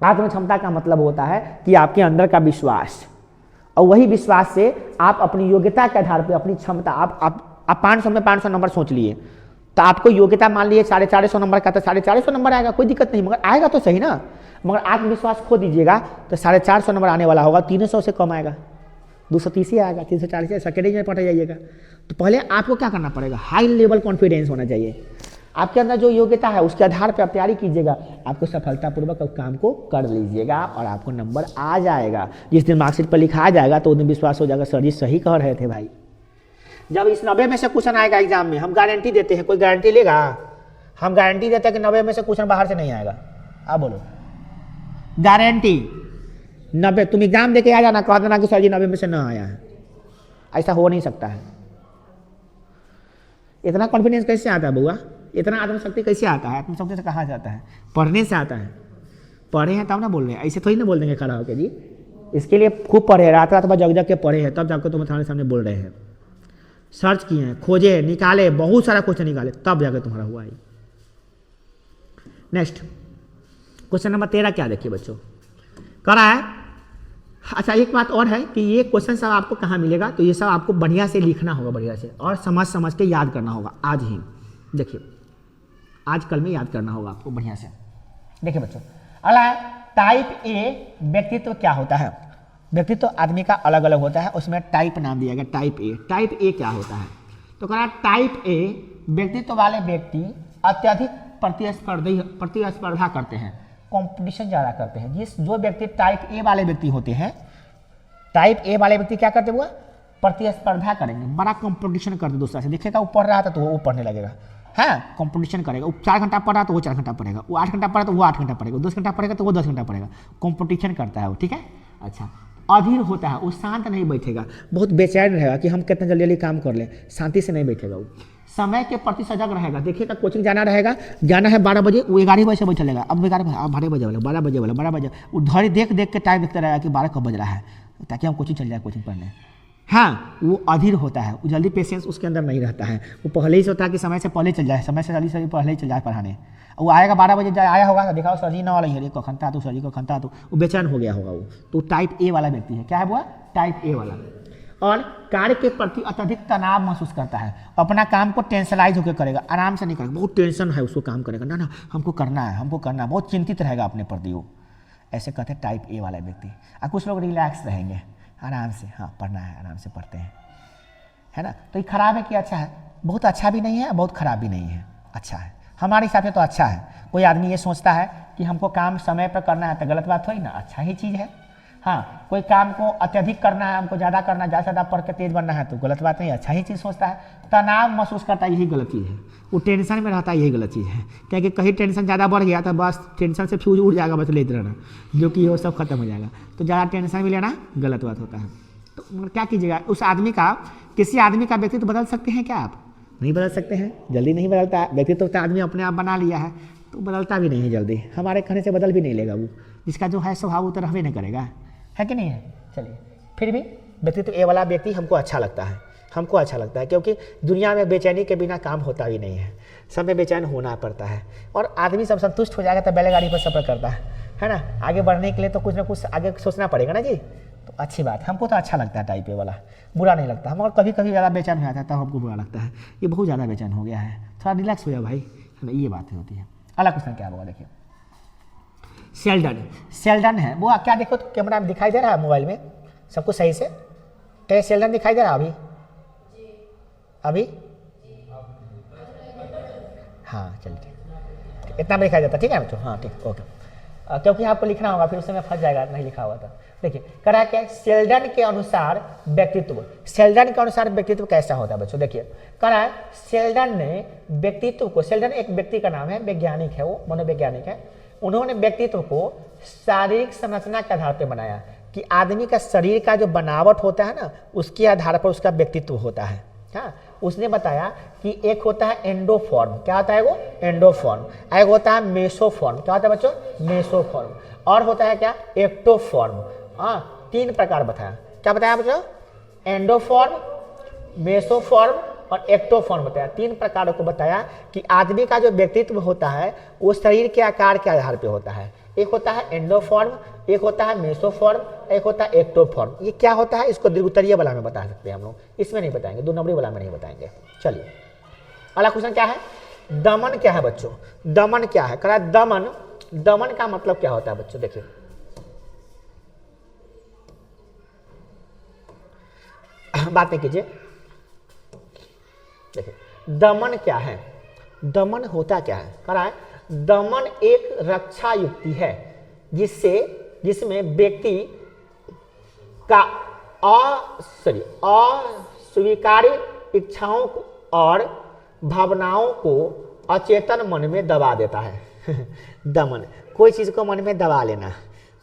आत्म क्षमता का मतलब होता है कि आपके अंदर का विश्वास, और वही विश्वास से आप अपनी योग्यता के आधार पर अपनी क्षमता, आप 500 में 500 नंबर सोच लिए, तो आपको योग्यता मान लिए 450 नंबर का, तो 450 नंबर आएगा, कोई दिक्कत नहीं, मगर आएगा तो सही ना। मगर आत्मविश्वास खो दीजिएगा तो 450 नंबर आने वाला होगा, 300 से कम आएगा, 230 ही आएगा, 340 सेकेंड में पढ़ जाइएगा। तो पहले आपको क्या करना पड़ेगा? हाई लेवल कॉन्फिडेंस होना चाहिए। आपके अंदर जो योग्यता है उसके आधार पर आप तैयारी कीजिएगा, आपको सफलतापूर्वक काम को कर लीजिएगा और आपको नंबर आ जाएगा। जिस दिन मार्कशीट पर लिखा आ जाएगा तो उस दिन विश्वास हो जाएगा, सर जी सही कह रहे थे भाई। जब इस 90 में से क्वेश्चन आएगा एग्जाम में, हम गारंटी देते हैं, कोई गारंटी लेगा? हम गारंटी देते हैं कि 90 में से क्वेश्चन बाहर से नहीं आएगा। आप बोलो गारंटी 90। तुम एग्जाम देके आ जाना, कह देना कि सर जी 90 में से ना आया है, ऐसा हो नहीं सकता है। इतना कॉन्फिडेंस कैसे आता है बुआ? इतना आत्मशक्ति कैसे आता है? आत्मशक्ति से कहाँ से आता है? पढ़ने से आता है। पढ़े हैं तब ना बोल रहे हैं, ऐसे थोड़ी ना बोल देंगे खड़ा होकर जी इसके लिए खूब पढ़े, रात रात भर जग जग के पढ़े हैं, तब जाकर तुम तुम्हारे सामने बोल रहे हैं। सर्च किए हैं, खोजे, निकाले, बहुत सारा क्वेश्चन निकाले, तब जाकर तुम्हारा हुआ है। नेक्स्ट क्वेश्चन नंबर 13 क्या देखिए बच्चों, कह रहा है, अच्छा एक बात और है कि ये क्वेश्चन सब आपको कहाँ मिलेगा, तो ये सब आपको बढ़िया से लिखना होगा, बढ़िया से, और समझ समझ के याद करना होगा आज ही। देखिए आज कल में याद करना होगा आपको बढ़िया से। देखिए बच्चों, अगला है टाइप ए व्यक्तित्व क्या होता है। व्यक्तित्व आदमी का अलग अलग होता है, उसमें टाइप नाम दिया गया टाइप ए। टाइप ए क्या होता है, तो कह रहा है टाइप ए व्यक्तित्व वाले व्यक्ति अत्यधिक प्रतिस्पर्धा करते हैं, कंपटीशन ज़्यादा करते हैं। जो व्यक्ति टाइप ए वाले व्यक्ति होते हैं, टाइप ए वाले व्यक्ति क्या करते हैं, वो प्रतिस्पर्धा करेंगे, बड़ा कंपटीशन करते दूसरा से। देखिएगा वो पढ़ रहा था तो वो पढ़ने लगेगा, हाँ कंपटीशन करेगा। वो 4 घंटा पढ़ रहा तो वो 4 घंटा पढ़ेगा, वो 8 घंटा पढ़ा तो वो 8 घंटा पढ़ेगा, 10 घंटा पढ़ेगा तो वो 10 घंटा पढ़ेगा, कंपटीशन करता है वो, ठीक है। अच्छा, अधीर होता है, वो शांत नहीं बैठेगा, बहुत बेचैन रहेगा कि हम कितना जल्दी जल्दी काम कर लें, शांति से नहीं बैठेगा वो। समय के प्रति सजग रहेगा, देखिएगा कोचिंग जाना रहेगा, जाना है 12 बजे, वो 11 बजे से बैठ चलेगा, अब 12 बजे वाला 12 बजे वाला 12 बजे, वो घड़ी देख देख के टाइम देखता रहेगा कि 12 कब बज रहा है, ताकि हम कोचिंग चल जाए कोचिंग पढ़ने। हाँ, वो अधीर होता है, वो जल्दी पेशेंस उसके अंदर नहीं रहता है, वो पहले ही सोचता है कि समय से पहले चल जाए, समय से जल्दी पहले ही चल जाए पढ़ाने। वो आएगा 12 बजे आया होगा, दिखाओ सर जी ना वाला है, को खनता तो सर जी को खनता, तो वो बेचैन हो गया होगा वो। तो टाइप ए वाला व्यक्ति है, क्या है वो, टाइप ए वाला। और कार्य के प्रति अत्यधिक तनाव महसूस करता है, अपना काम को टेंशनाइज होकर करेगा, आराम से नहीं करेगा, बहुत टेंशन है उसको काम करेगा, ना हमको करना है, बहुत चिंतित रहेगा अपने प्रति वो। ऐसे कहते हैं टाइप ए वाला व्यक्ति। और कुछ लोग रिलैक्स रहेंगे, आराम से, हाँ पढ़ना है, आराम से पढ़ते हैं, है ना। तो ये खराब है कि अच्छा है, बहुत अच्छा भी नहीं है, बहुत खराब भी नहीं है, अच्छा है हमारे हिसाब से तो अच्छा है। कोई आदमी ये सोचता है कि हमको काम समय पर करना है, तो गलत बात थोड़ी ना, अच्छा ही चीज़ है। हाँ, कोई काम को अत्यधिक करना है, हमको ज़्यादा करना है, ज़्यादा से ज़्यादा पढ़ के तेज बनना है, तो गलत बात नहीं, अच्छा ही चीज़ सोचता है। तनाव महसूस करता है, यही गलत चीज़ है। वो टेंशन में रहता है, यही गलत चीज़ है, क्योंकि कहीं टेंशन ज़्यादा बढ़ गया तो बस टेंशन से फ्यूज उड़ जाएगा, बस लेते रहना, जो कि वो सब खत्म हो जाएगा। तो ज़्यादा टेंशन भी लेना गलत बात होता है। तो क्या कीजिएगा, उस आदमी का, किसी आदमी का व्यक्तित्व बदल सकते हैं क्या आप? नहीं बदल सकते हैं, जल्दी नहीं बदलता है। व्यक्तित्व तो आदमी अपने आप बना लिया है, तो बदलता भी नहीं है जल्दी, हमारे कहने से बदल भी नहीं लेगा वो, जिसका जो है स्वभाव वो तो रहबे नहीं करेगा, है कि नहीं है। चलिए, फिर भी व्यक्तित्व ए वाला व्यक्ति हमको अच्छा लगता है, हमको अच्छा लगता है, क्योंकि दुनिया में बेचैनी के बिना काम होता भी नहीं है, सब में बेचैन होना पड़ता है। और आदमी सब संतुष्ट हो जाएगा तो बैलगाड़ी पर सफर करता है ना। आगे बढ़ने के लिए तो कुछ ना कुछ आगे सोचना पड़ेगा ना जी। तो अच्छी बात, हमको तो अच्छा लगता है टाइप ए वाला, बुरा नहीं लगता। हम और कभी कभी ज़्यादा बेचैन हो जाता है, तब हमको बुरा लगता है, ये बहुत ज़्यादा बेचैन हो गया है, थोड़ा रिलैक्स हो जाए भाई, है ना, ये बात होती है। अगला क्वेश्चन क्या होगा, देखिए शेल्डन है वो, क्या देखो तो कैमरा में दिखाई दे रहा है, मोबाइल में सबको सही से, क्या शेल्डन दिखाई दे रहा है अभी? हाँ चलिए ठीक, इतना में दिखाई देता, ठीक है बच्चों, हाँ ठीक, ओके। क्योंकि आपको लिखना होगा, फिर उस समय फंस जाएगा, नहीं लिखा हुआ था। देखिए करा क्या, शेल्डन के अनुसार व्यक्तित्व, शेल्डन के अनुसार व्यक्तित्व कैसा होता है बच्चों। देखिए करा शेल्डन ने व्यक्तित्व को, शेल्डन एक व्यक्ति का नाम है, वैज्ञानिक है वो, मनोवैज्ञानिक है। उन्होंने व्यक्तित्व को शारीरिक संरचना के आधार पर बनाया, कि आदमी का शरीर का जो बनावट होता है ना, उसके आधार पर उसका व्यक्तित्व होता है। हाँ, उसने बताया कि एक होता है एंडोफॉर्म, क्या होता है वो, एंडोफॉर्म। एक होता है मेसोफॉर्म, क्या होता है बच्चों, मेसोफॉर्म। और होता है क्या, एक्टोफॉर्म। हाँ, 3 प्रकार बताया, क्या बताया बच्चों, एंडोफॉर्म, मेसोफॉर्म और एक्टोफॉर्म बताया। 3 प्रकारों को बताया कि आदमी का जो व्यक्तित्व होता है वो शरीर के आकार के आधार पर होता है। एक होता है एंडोफॉर्म, एक होता है मेसोफॉर्म, एक होता है एक्टोफॉर्म। ये क्या होता है, इसको द्विगुतरीय वाला में बता सकते हैं हम लोग, इसमें नहीं बताएंगे, 2 नंबरी वाला में नहीं बताएंगे। चलिए अगला क्वेश्चन क्या है, दमन क्या है बच्चों, दमन क्या है। करा दमन, दमन का मतलब क्या होता है बच्चों। देखिए बात नहीं कीजिए, देखिए दमन क्या है, दमन होता क्या है। करा दमन एक रक्षा युक्ति है जिसमें व्यक्ति का अस्वीकार्य इच्छाओं और भावनाओं को अचेतन मन में दबा देता है। दमन, कोई चीज को मन में दबा लेना।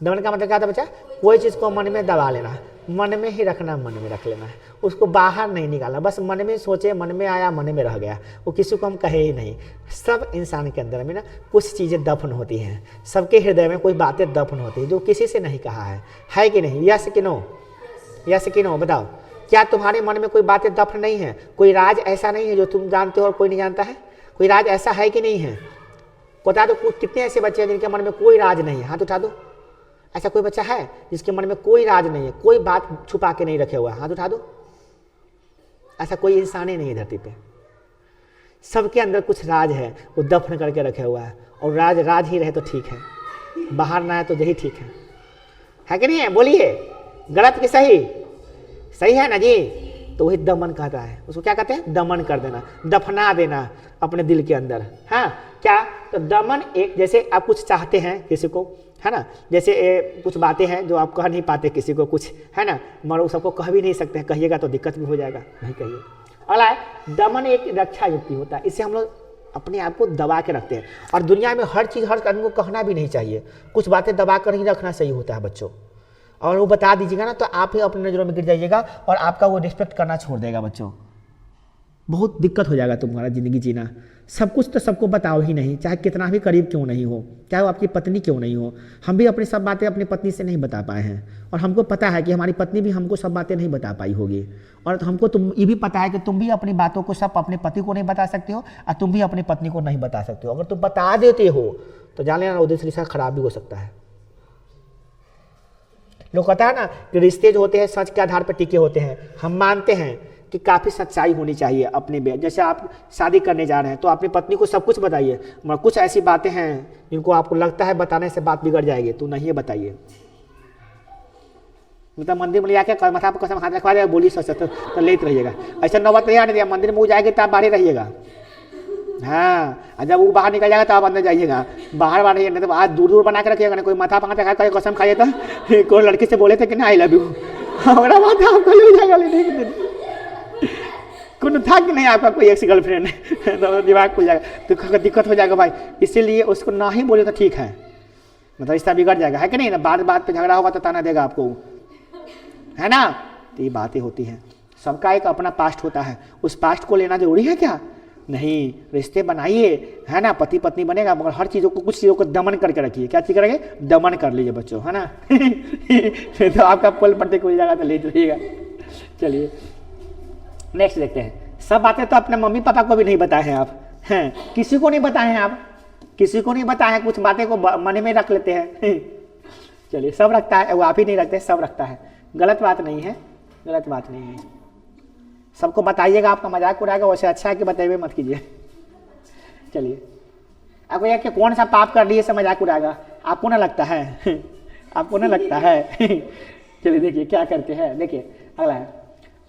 दमन का मतलब क्या था बच्चा, कोई चीज को मन में दबा लेना। मन में ही रखना, मन में रख लेना है, उसको बाहर नहीं निकालना, बस मन में सोचे, मन में आया, मन में रह गया, वो किसी को हम कहे ही नहीं। सब इंसान के अंदर में ना कुछ चीज़ें दफन होती हैं, सबके हृदय में कोई बातें दफन होती हैं जो किसी से नहीं कहा है कि नहीं? यस कि नो? यस कि नो? बताओ, क्या तुम्हारे मन में कोई बातें दफन नहीं है? कोई राज ऐसा नहीं है जो तुम जानते हो और कोई नहीं जानता है? कोई राज ऐसा है कि नहीं है? बता दो, कितने ऐसे बच्चे हैं जिनके मन में कोई राज नहीं है? हाथ उठा दो। ऐसा कोई बच्चा है जिसके मन में कोई राज नहीं है, कोई बात छुपा के नहीं रखे हुआ है? हाथ उठा दो। ऐसा कोई इंसान ही नहीं है धरती पे। सबके अंदर कुछ राज है, वो दफन करके रखे हुआ है, और राज राज ही रहे तो ठीक है, बाहर ना आए तो यही ठीक है कि नहीं है? बोलिए, गलत कि सही? सही है ना जी? तो वही दमन कहता है, उसको क्या कहते हैं? दमन कर देना, दफना देना अपने दिल के अंदर। हाँ, क्या? तो दमन एक, जैसे आप कुछ चाहते हैं किसी को, है ना, जैसे कुछ बातें हैं जो आप कह नहीं पाते किसी को, कुछ है ना, मगर उस सबको कह भी नहीं सकते हैं, कहिएगा तो दिक्कत भी हो जाएगा, नहीं कहिए। अगला है, दमन एक रक्षा युक्ति होता है, इससे हम लोग अपने आप को दबा के रखते हैं। और दुनिया में हर चीज़ हर आदमी को कहना भी नहीं चाहिए, कुछ बातें दबा कर ही रखना सही होता है बच्चों। और वो बता दीजिएगा ना तो आप ही अपनी नज़रों में गिर जाइएगा और आपका वो रिस्पेक्ट करना छोड़ देगा बच्चों। बहुत दिक्कत हो जाएगा तुम्हारा ज़िंदगी जीना। सब कुछ तो सबको बताओ ही नहीं, चाहे कितना भी करीब क्यों नहीं हो, चाहे वो आपकी पत्नी क्यों नहीं हो। हम भी अपनी सब बातें अपनी पत्नी से नहीं बता पाए हैं, और हमको पता है कि हमारी पत्नी भी हमको सब बातें नहीं बता पाई होगी। और हमको तुम ये भी पता है कि तुम भी अपनी बातों को सब अपने पति को नहीं बता सकते हो, और तुम भी अपनी पत्नी को नहीं बता सकते हो। अगर तुम बता देते हो तो जान लेना उधर से रिश्ता खराब भी हो सकता है। लोग कहता है ना कि रिश्ते जो होते हैं सच के आधार पर टिके होते हैं। हम मानते हैं कि काफ़ी सच्चाई होनी चाहिए अपने में। जैसे आप शादी करने जा रहे हैं तो अपनी पत्नी को सब कुछ बताइए, मगर कुछ ऐसी बातें हैं जिनको आपको लगता है बताने से बात बिगड़ जाएगी, तो नहीं बताइए। मतलब मंदिर में ले आके माथा पर कसम हाथ रखवा देगा, बोली सच तो लेते रहिएगा। ऐसा नौबत नहीं आने दिया, मंदिर में वो जाएगी तो आप बाहर रहिएगा। हाँ, जब वो बाहर निकल जाएगा तो आप अंदर जाइएगा, बाहर रहिएगा। तो आज दूर दूर बना के रखिएगा, कोई माथा पर हाथ रखा कसम खाइए तो कोई लड़की से बोले थे कि ना आई लव यू, हमारा माथा आपको ले जाएगा लेने के दिन। कुछ था कि नहीं आपका कोई एक्स गर्लफ्रेंड तो दिमाग खुल जाएगा, तो दिक्कत हो जाएगा भाई। इसीलिए उसको ना ही बोले तो ठीक है, मतलब रिश्ता बिगड़ जाएगा, है कि नहीं ना? बात बात पे झगड़ा होगा तो ताना देगा आपको, है ना? तो ये बातें होती हैं। सबका एक अपना पास्ट होता है, उस पास्ट को लेना जरूरी है क्या? नहीं। रिश्ते बनाइए, है ना, पति पत्नी बनेगा, मगर हर चीज़ों को, कुछ चीज़ों को दमन करके रखिए। क्या चीज़ करेंगे? दमन कर लीजिए बच्चों, है ना। तो आपका पल पड़ते खुल जाएगा तो ले जाइएगा। चलिए नेक्स्ट देखते हैं। सब बातें तो अपने मम्मी पापा को भी नहीं बताए हैं आप, हैं, किसी को नहीं बताए हैं आप, किसी को नहीं बताए हैं। कुछ बातें को मन में रख लेते हैं। चलिए, सब रखता है, वो आप ही नहीं रखते, सब रखता है। गलत बात नहीं है, गलत बात नहीं है। सबको बताइएगा, आपका मजाक उड़ाएगा, वैसे अच्छा है कि बताइए मत कीजिए। चलिए, आपको यह कि कौन सा पाप कर लिए से मजाक उड़ाएगा, आपको ना लगता है? आपको ना लगता है? चलिए देखिए क्या करते हैं। देखिए अगला है,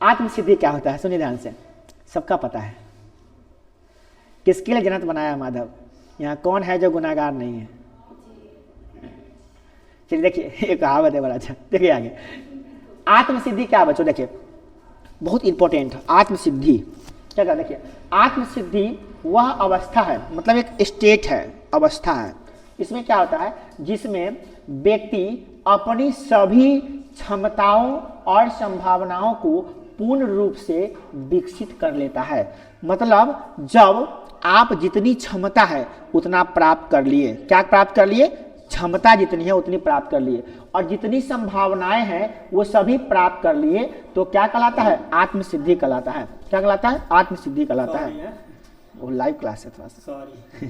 आत्मसिद्धि क्या होता है? सुनिए ध्यान से, सबका पता है। किसके लिए जन्नत बनाया माधव? यहाँ कौन है जो गुनाहगार नहीं है? चलिए देखिए, एक कहावत है बड़ा अच्छा, देखिए आगे। आत्मसिद्धि क्या बच्चों? देखिए बहुत इंपॉर्टेंट है आत्मसिद्धि। क्या? देखिए, आत्मसिद्धि वह अवस्था है, मतलब एक स्टेट है, अवस्था है। इसमें क्या होता है? जिसमें व्यक्ति अपनी सभी क्षमताओं और संभावनाओं को पूर्ण रूप से विकसित कर लेता है। मतलब जब आप जितनी क्षमता है उतना प्राप्त कर लिए। क्या प्राप्त कर लिए? क्षमता जितनी है उतनी प्राप्त कर लिए, और जितनी संभावनाएं हैं वो सभी प्राप्त कर लिए, तो क्या कहलाता है? आत्मसिद्धि कहलाता है। क्या कहलाता है? आत्मसिद्धि कहलाता है। वो लाइव क्लास है, थोड़ा सा सॉरी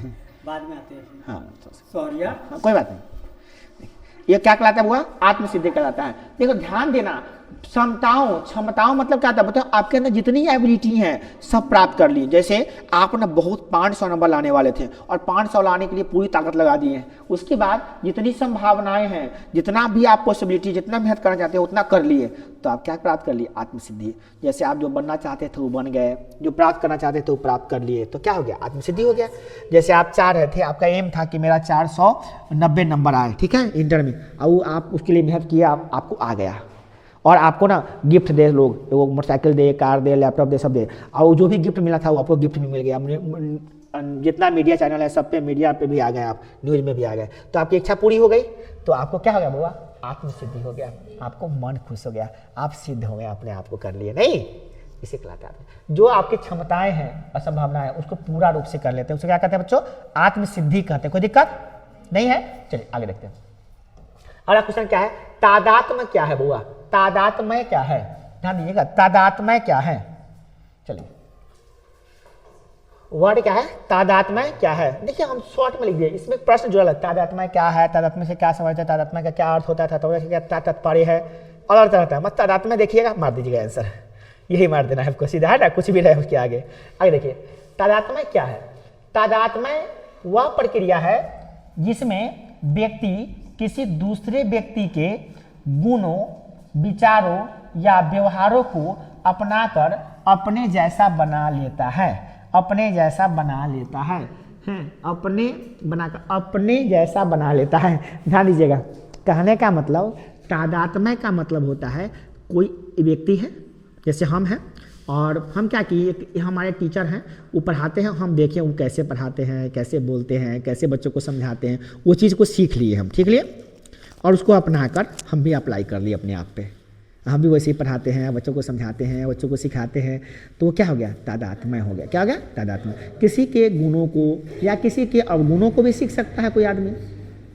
बाद में आते हैं। हाँ सॉरी यार, कोई बात नहीं। ये क्या कहलाता है? हुआ आत्मसिद्धि कहलाता है। देखो ध्यान देना, क्षमताओं मतलब क्या था? मतलब आपके अंदर जितनी एबिलिटी है सब प्राप्त कर ली। जैसे आप ना बहुत 500 नंबर लाने वाले थे और 500 लाने के लिए पूरी ताकत लगा दी है। उसके बाद जितनी संभावनाएं हैं, जितना भी आप पॉसिबिलिटी, जितना मेहनत करना चाहते हैं उतना कर लिए, तो आप क्या प्राप्त कर लिए? आत्मसिद्धि। जैसे आप जो बनना चाहते थे वो बन गए, जो प्राप्त करना चाहते थे वो प्राप्त कर लिए, तो क्या हो गया? आत्मसिद्धि हो गया। जैसे आप चाह रहे थे, आपका एम था कि मेरा 490 नंबर आए, ठीक है, इंटर में, और आप उसके लिए मेहनत किया, आपको आ गया, और आपको ना गिफ्ट दे लोग, वो मोटरसाइकिल दे, कार दे, लैपटॉप दे, सब दे, और जो भी गिफ्ट मिला था वो आपको गिफ्ट भी मिल गया। जितना मीडिया चैनल है सब पे, मीडिया पे भी आ गए, आप न्यूज़ में भी आ गए, तो आपकी इच्छा पूरी हो गई। तो आपको क्या हो गया बाबा? आत्म सिद्धि हो गया, आपको मन खुश हो गया, आप सिद्ध हो गए, अपने आप को कर लिए। नहीं, इसे कहलाता है जो आपकी क्षमताएं हैं और संभावनाएं उसको पूरा रूप से कर लेते हैं, उसे क्या कहते हैं बच्चों? आत्म सिद्धि कहते हैं। कोई दिक्कत नहीं है? चलिए आगे देखते हैं। अगला क्वेश्चन क्या है? तादात्म्य क्या है बुआ? तादात्म्य क्या है? ध्यान दीजिएगा, तादात्म्य क्या है? चलिए, वर्ड क्या है? तादात्म्य क्या है? देखिए हम शॉर्ट में लिख दिए, इसमें प्रश्न जुड़ा है। तादात्म्य क्या है? तादात्म्य से क्या समझते हैं? तादात्म्य का क्या अर्थ होता है? तादात्म्य से क्या तात्पर्य है? और अर्थ रहता है। मत तादात्म्य देखिएगा, मार दीजिएगा आंसर, यही मार देना है आपको सीधा, है ना, कुछ भी रहे उसके आगे। आगे देखिए, तादात्म्य क्या है? तादात्म्य वह प्रक्रिया है जिसमें व्यक्ति किसी दूसरे व्यक्ति के गुणों, विचारों या व्यवहारों को अपनाकर अपने जैसा बना लेता है। अपने जैसा बना लेता है, अपने बनाकर अपने जैसा बना लेता है। ध्यान दीजिएगा, कहने का मतलब, तादात्म्य का मतलब होता है कोई व्यक्ति है, जैसे हम हैं, और हम क्या किए, हमारे टीचर हैं, वो पढ़ाते हैं, हम देखें वो कैसे पढ़ाते हैं, कैसे बोलते हैं, कैसे बच्चों को समझाते हैं, वो चीज़ को सीख लिए हम, ठीक लिए, और उसको अपनाकर हम भी अप्लाई कर लिए अपने आप पे। हम भी वैसे ही पढ़ाते हैं, बच्चों को समझाते हैं, बच्चों को सिखाते हैं, तो वो क्या हो गया? तादात्म्य हो गया। क्या हो गया? तादात्म्य। किसी के गुणों को या किसी के अवगुणों को भी सीख सकता है कोई आदमी,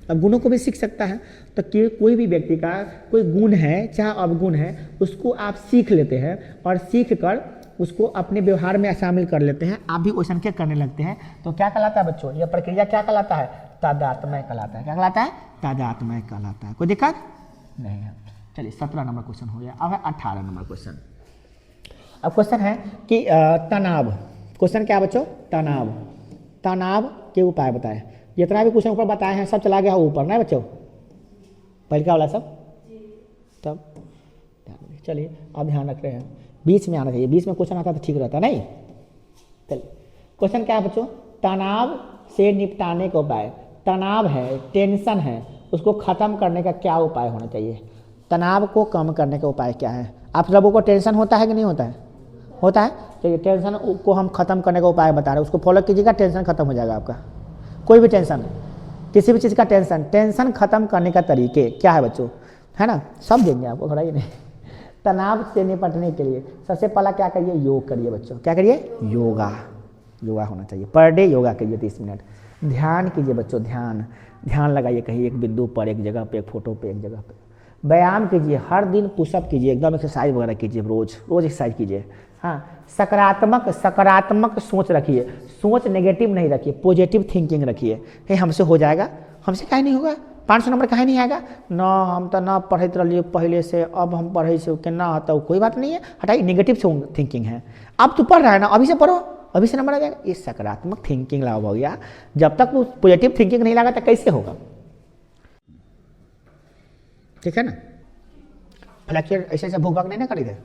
अवगुणों को भी सीख सकता है। तो कि कोई भी व्यक्ति का कोई गुण है चाहे अवगुण है, उसको आप सीख लेते हैं और सीख कर उसको अपने व्यवहार में शामिल कर लेते हैं, आप भी वैसा क्या करने लगते हैं, तो क्या कहलाता है बच्चों? यह प्रक्रिया क्या कहलाता है? तादात्म्य कहलाता है। क्या कहलाता है? तादात्म्य कहलाता है। कोई दिक्कत नहीं है। चलिए 17 नंबर क्वेश्चन हो गया। अब है 18 नंबर क्वेश्चन। अब क्वेश्चन है कि तनाव। क्वेश्चन क्या है बच्चों? तनाव। तनाव के उपाय बताए। जितना भी क्वेश्चन ऊपर बताए हैं सब चला गया ऊपर, ना बच्चों? पहले का वाला सब तब चलिए अब ध्यान रख रहे हैं, बीच में आना चाहिए, बीच में क्वेश्चन आता तो ठीक रहता, नहीं? चलिए क्वेश्चन क्या है बच्चों? तनाव से निपटाने का उपाय। तनाव है, टेंशन है, उसको खत्म करने का क्या उपाय होना चाहिए? तनाव को कम करने का उपाय क्या है? आप लोगों को टेंशन होता है कि नहीं होता है? होता है। चलिए टेंशन को हम खत्म करने का उपाय बता रहे हैं, उसको फॉलो कीजिएगा, टेंशन खत्म हो जाएगा आपका। कोई भी टेंशन, किसी भी चीज़ का टेंशन खत्म करने का तरीके क्या है बच्चों? है ना, सब देंगे आपको, घबराइए नहीं। तनाव से निपटने के लिए सबसे पहला क्या करिए? योग करिए बच्चों। क्या करिए? योगा। योगा होना चाहिए, पर डे योगा करिए 30 मिनट। ध्यान कीजिए बच्चों, ध्यान लगाइए कहीं एक बिंदु पर, एक जगह पे, एक फोटो पे, एक जगह पे। व्यायाम कीजिए, हर दिन पुशअप कीजिए, एकदम एक्सरसाइज वगैरह कीजिए, रोज एक्सरसाइज कीजिए। हाँ, सकारात्मक सोच रखिए, सोच नेगेटिव नहीं रखिए, पॉजिटिव थिंकिंग रखिए। हे हमसे हो जाएगा, हमसे काहे नहीं होगा, 500 नंबर काहे नहीं आएगा, न हम तो ना पढ़ते रहिए पहले से, अब हम पढ़े से केना आता, कोई बात नहीं है, हटाइए, नेगेटिव थिंकिंग है। अब तो पढ़ रहा है ना, अभी से पढ़ो, अभी से नंबर आ जाएगा। ये सकारात्मक थिंकिंग लाओ भैया। जब तक वो पॉजिटिव थिंकिंग नहीं लगा तो कैसे होगा? ठीक है ना? फ्लैक्चर ऐसे भूख भाग नहीं ना करी थे।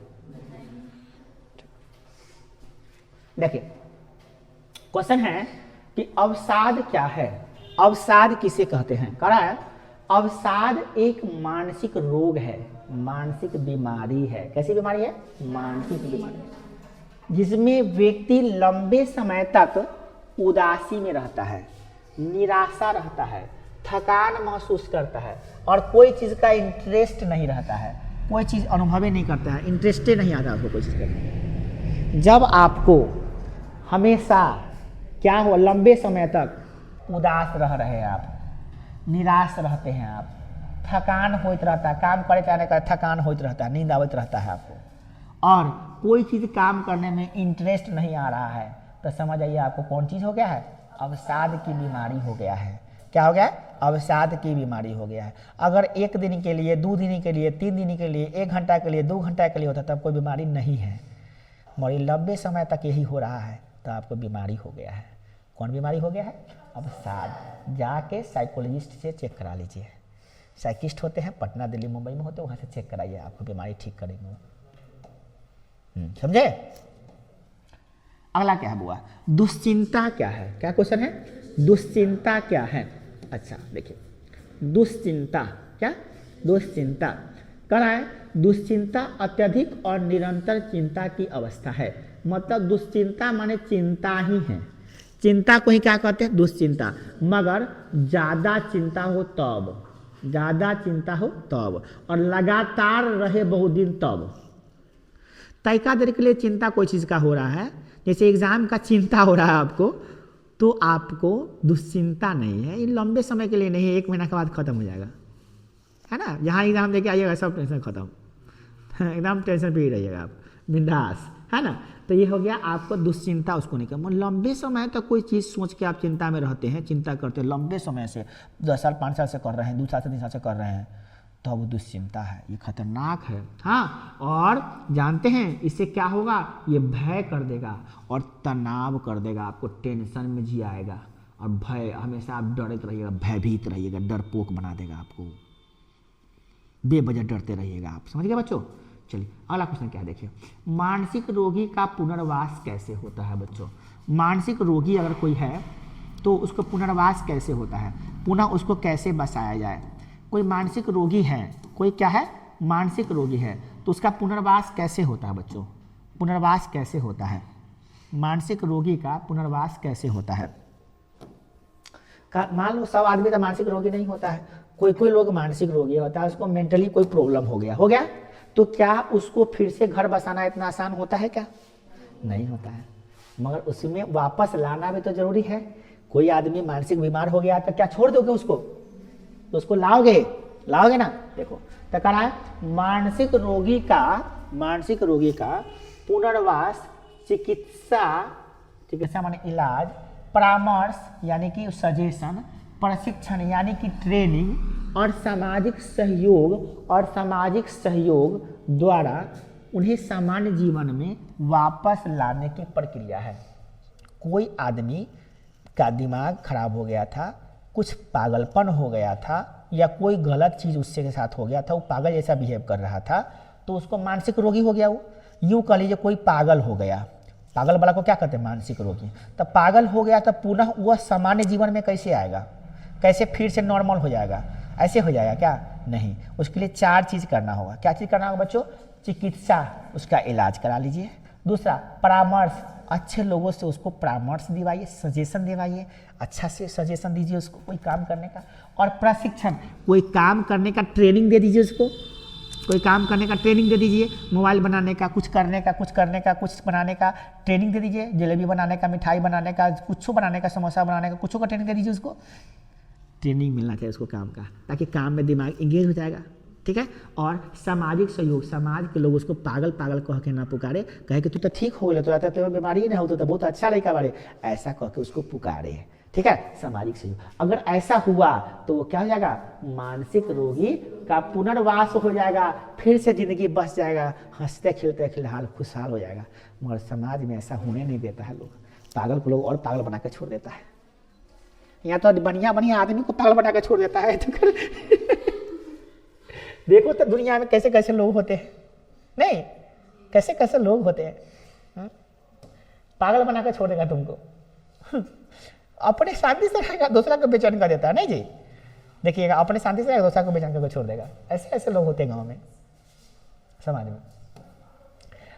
देखिए क्वेश्चन है कि अवसाद क्या है? अवसाद किसे कहते हैं? करा है, अवसाद एक मानसिक रोग है, मानसिक बीमारी है। कैसी बीमारी है? मानसिक बीमारी, जिसमें व्यक्ति लंबे समय तक उदासी में रहता है, निराशा रहता है, थकान महसूस करता है और कोई चीज़ का इंटरेस्ट नहीं रहता है, कोई चीज़ अनुभव ही नहीं करता है, इंटरेस्ट ही नहीं आता आपको कोई चीज़ करने। जब आपको हमेशा क्या हो, लंबे समय तक उदास रह रहे हैं आप, निराश रहते हैं आप, थकान होते रहता है, काम करे जाने का थकान होते रहता है, नींद आवत रहता है आपको, और कोई चीज़ काम करने में इंटरेस्ट नहीं आ रहा है, तो समझ आइए आपको कौन चीज़ हो गया है? अवसाद की बीमारी हो गया है। क्या हो गया है? अवसाद की बीमारी हो गया है। अगर 1 दिन के लिए, 2 दिन के लिए, 3 दिन के लिए, 1 घंटा के लिए, 2 घंटा के लिए होता तब कोई बीमारी नहीं है, मगर लंबे समय तक यही हो रहा है तो आपको बीमारी हो गया है। कौन बीमारी हो गया है? अवसाद। जाके साइकोलॉजिस्ट से चेक करा लीजिए, साइकिस्ट होते हैं पटना, दिल्ली, मुंबई में होते हैं, वहाँ से चेक कराइए, आपको बीमारी ठीक करेंगे। समझे? अगला क्या है बुआ? दुश्चिंता क्या है? क्या क्वेश्चन है? दुश्चिंता क्या है? अच्छा देखिए, दुश्चिंता क्या? दुश्चिंता कह रहा है, दुश्चिंता अत्यधिक और निरंतर चिंता की अवस्था है। मतलब दुश्चिंता माने चिंता ही है, चिंता को ही क्या कहते हैं? दुश्चिंता। मगर ज़्यादा चिंता हो तब, ज़्यादा चिंता हो तब, और लगातार रहे बहुत दिन तब। तय देर के लिए चिंता कोई चीज़ का हो रहा है, जैसे एग्ज़ाम का चिंता हो रहा है आपको, तो आपको दुश्चिंता नहीं है, ये लंबे समय के लिए नहीं है, 1 महीना के बाद खत्म हो जाएगा, है ना। यहाँ एग्ज़ाम देके आइएगा सब टेंशन खत्म, एकदम टेंशन फ्री रहिएगा आप, बिंदास, है ना। तो ये हो गया आपको दुश्चिंता, उसको नहीं करना। लंबे समय तक कोई चीज़ सोच के आप चिंता में रहते हैं, चिंता करते हैं लंबे समय से, 10 साल 5 साल से कर रहे हैं, 2 साल से 3 साल से कर रहे हैं, तो वो दुश्चिंता है, ये खतरनाक है। हाँ, और जानते हैं इससे क्या होगा, ये भय कर देगा और तनाव कर देगा, आपको टेंशन में जी आएगा, और भय, हमेशा आप डरते रहिएगा, भयभीत रहिएगा, डरपोक बना देगा आपको, बेवजह डरते रहिएगा आप। समझ गए बच्चों। चलिए अगला क्वेश्चन क्या देखिए, मानसिक रोगी का पुनर्वास कैसे होता है बच्चों। मानसिक रोगी अगर कोई है तो उसको पुनर्वास कैसे होता है, पुनः उसको कैसे बसाया जाए। कोई मानसिक रोगी है, कोई क्या है, मानसिक रोगी है, तो उसका पुनर्वास कैसे होता है बच्चों, पुनर्वास कैसे होता है, मानसिक रोगी का पुनर्वास कैसे होता है। मान लो सब आदमी तो मानसिक रोगी नहीं होता है, कोई कोई लोग मानसिक रोगी होता है, उसको मेंटली कोई प्रॉब्लम हो गया, तो क्या उसको फिर से घर बसाना इतना आसान होता है क्या, नहीं होता है, मगर उसमें वापस लाना भी तो जरूरी है। कोई आदमी मानसिक बीमार हो गया तो क्या छोड़ दोगे उसको, तो उसको लाओगे ना। देखो तो कह रहा है मानसिक रोगी का पुनर्वास चिकित्सा माने इलाज, परामर्श यानी कि सजेशन, प्रशिक्षण यानी कि ट्रेनिंग, और सामाजिक सहयोग द्वारा उन्हें सामान्य जीवन में वापस लाने की प्रक्रिया है। कोई आदमी का दिमाग खराब हो गया था, कुछ पागलपन हो गया था, या कोई गलत चीज़ उससे के साथ हो गया था, वो पागल जैसा बिहेव कर रहा था, तो उसको मानसिक रोगी हो गया। वो यूँ कह लीजिए कोई पागल हो गया, पागल वाला को क्या कहते हैं, मानसिक रोगी। तब पागल हो गया तो पुनः वह सामान्य जीवन में कैसे आएगा, कैसे फिर से नॉर्मल हो जाएगा, ऐसे हो जाएगा क्या, नहीं। उसके लिए 4 चीज़ करना होगा। क्या चीज़ करना होगा बच्चों, चिकित्सा, उसका इलाज करा लीजिए। दूसरा परामर्श, अच्छे लोगों से उसको परामर्श दिवाइए, सजेशन दिवाइए, अच्छा से सजेशन दीजिए उसको कोई काम करने का। और प्रशिक्षण, कोई काम करने का ट्रेनिंग दे दीजिए उसको, कोई काम करने का ट्रेनिंग दे दीजिए, मोबाइल बनाने का, कुछ बनाने का ट्रेनिंग दे दीजिए, जलेबी बनाने का, मिठाई बनाने का, कुछ बनाने का, समोसा बनाने का, कुछ का ट्रेनिंग दे दीजिए उसको। ट्रेनिंग मिलना चाहिए उसको काम का, ताकि काम में दिमाग इंगेज हो जाएगा, ठीक है। और सामाजिक सहयोग, समाज के लोग उसको पागल कह के ना पुकारे, कहे कि तू तो ठीक हो गया, तो रहता तो बीमारी ही नहीं होता, तो बहुत अच्छा लड़का बारे, ऐसा कह के उसको पुकारे, ठीक है। सामाजिक सहयोग, अगर ऐसा हुआ तो वो क्या हो जाएगा, मानसिक रोगी का पुनर्वास हो जाएगा, फिर से जिंदगी बच जाएगा, हंसते खेलते फिलहाल खुशहाल हो जाएगा। मगर समाज में ऐसा होने नहीं देता है, लोग पागल को लोग और पागल बना के छोड़ देता है। यहाँ तो बढ़िया आदमी को पागल बना के छोड़ देता है, तो देखो तो दुनिया में कैसे कैसे लोग होते हैं, नहीं कैसे कैसे लोग होते हैं, पागल बना के छोड़ देगा तुमको, अपने शांति से रहेगा, दूसरा को बेचैन कर देता है, नहीं जी। देखिएगा अपने शांति से रहेगा, दूसरा को बेचैन करके छोड़ देगा, ऐसे ऐसे लोग होते हैं गाँव में, समाज में।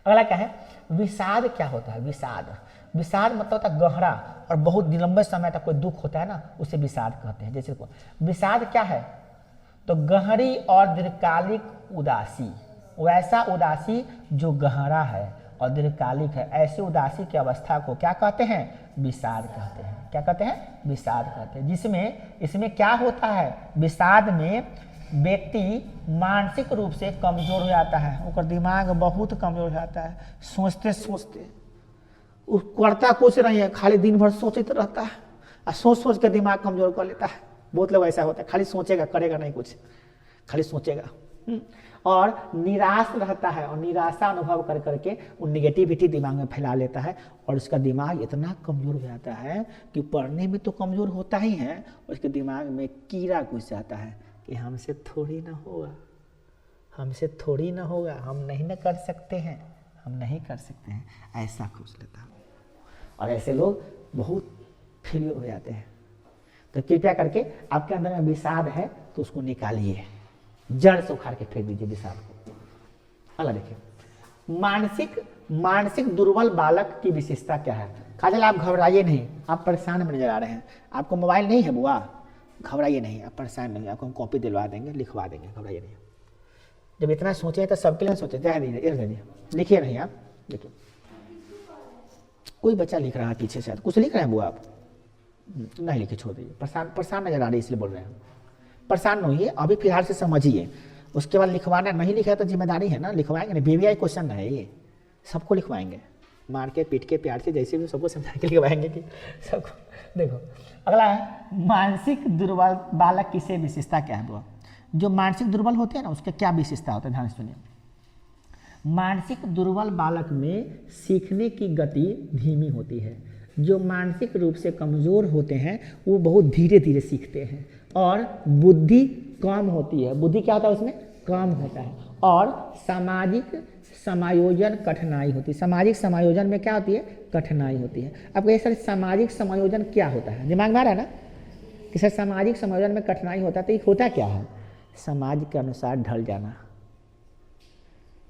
अगला क्या है, विषाद क्या होता है, विषाद मतलब होता है गहरा और बहुत लंबे समय तक कोई दुख होता है ना, उसे विषाद कहते हैं। जैसे विषाद क्या है, तो गहरी और दीर्घकालिक उदासी, वैसा उदासी जो गहरा है और दीर्घकालिक है, ऐसी उदासी की अवस्था को क्या कहते हैं, विषाद कहते हैं। क्या कहते हैं, विषाद कहते हैं। जिसमें इसमें क्या होता है, विषाद में व्यक्ति मानसिक रूप से कमजोर हो जाता है, उसका दिमाग बहुत कमजोर हो जाता है, सोचते करता कुछ नहीं है, खाली दिन भर सोचते रहता है, और सोच के दिमाग कमजोर कर लेता है। बहुत लोग ऐसा होता है, खाली सोचेगा, करेगा नहीं कुछ, खाली सोचेगा, और निराश रहता है, और निराशा अनुभव कर करके वो निगेटिविटी दिमाग में फैला लेता है, और उसका दिमाग इतना कमजोर हो जाता है कि पढ़ने में तो कमजोर होता ही है, और उसके दिमाग में कीड़ा घुस जाता है कि हमसे थोड़ी ना होगा, हम नहीं कर सकते हैं, ऐसा घुस लेता है। और ऐसे लोग बहुत फेलियर हो जाते हैं। तो कृपया करके आपके अंदर में विषाद है तो उसको निकालिए, जड़ से उखाड़ के फेंक दीजिए विषाद को। अगला देखिए, मानसिक दुर्बल बालक की विशेषता क्या है। काजल आप घबराइए नहीं, आप परेशान में नजर आ रहे हैं, आपको मोबाइल नहीं है बुआ, घबराइए नहीं, आप परेशान नहीं, आपको हम कॉपी दिलवा देंगे, लिखवा देंगे, घबराइए नहीं। जब इतना सोचे तो सबके लिए सोचे, जाए दीजिए, लिखिए नहीं आप, देखिए कोई बच्चा लिख रहा है पीछे से, कुछ लिख रहे हैं वो आप नहीं लिखे, छोड़ दीजिए। परेशान नजर आ रही है इसलिए बोल रहे हैं, परेशान नहीं होइए, अभी फिलहाल से समझिए, उसके बाद लिखवाना, नहीं लिखा तो जिम्मेदारी है ना, लिखवाएंगे ना, बीवीआई क्वेश्चन है ये, सबको लिखवाएंगे, मार के पीट के प्यार से जैसे भी सबको समझा के लिखवाएंगे कि सबको। देखो अगला है मानसिक दुर्बल बालक की विशेषता क्या है वो? जो मानसिक दुर्बल होते हैं ना उसके क्या विशेषता होता है, ध्यान से सुनिए। मानसिक दुर्बल बालक में सीखने की गति धीमी होती है। जो मानसिक रूप से कमज़ोर होते हैं वो बहुत धीरे धीरे सीखते हैं, और बुद्धि कम होती है। बुद्धि क्या होता है उसमें? कम होता है। और सामाजिक समायोजन कठिनाई होती है। सामाजिक समायोजन में क्या होती है? कठिनाई होती है। अब ये सर सामाजिक समायोजन क्या होता है? दिमाग में आ रहा है ना कि सर सामाजिक समायोजन में कठिनाई होता है, तो ये होता क्या है? समाज के अनुसार ढल जाना।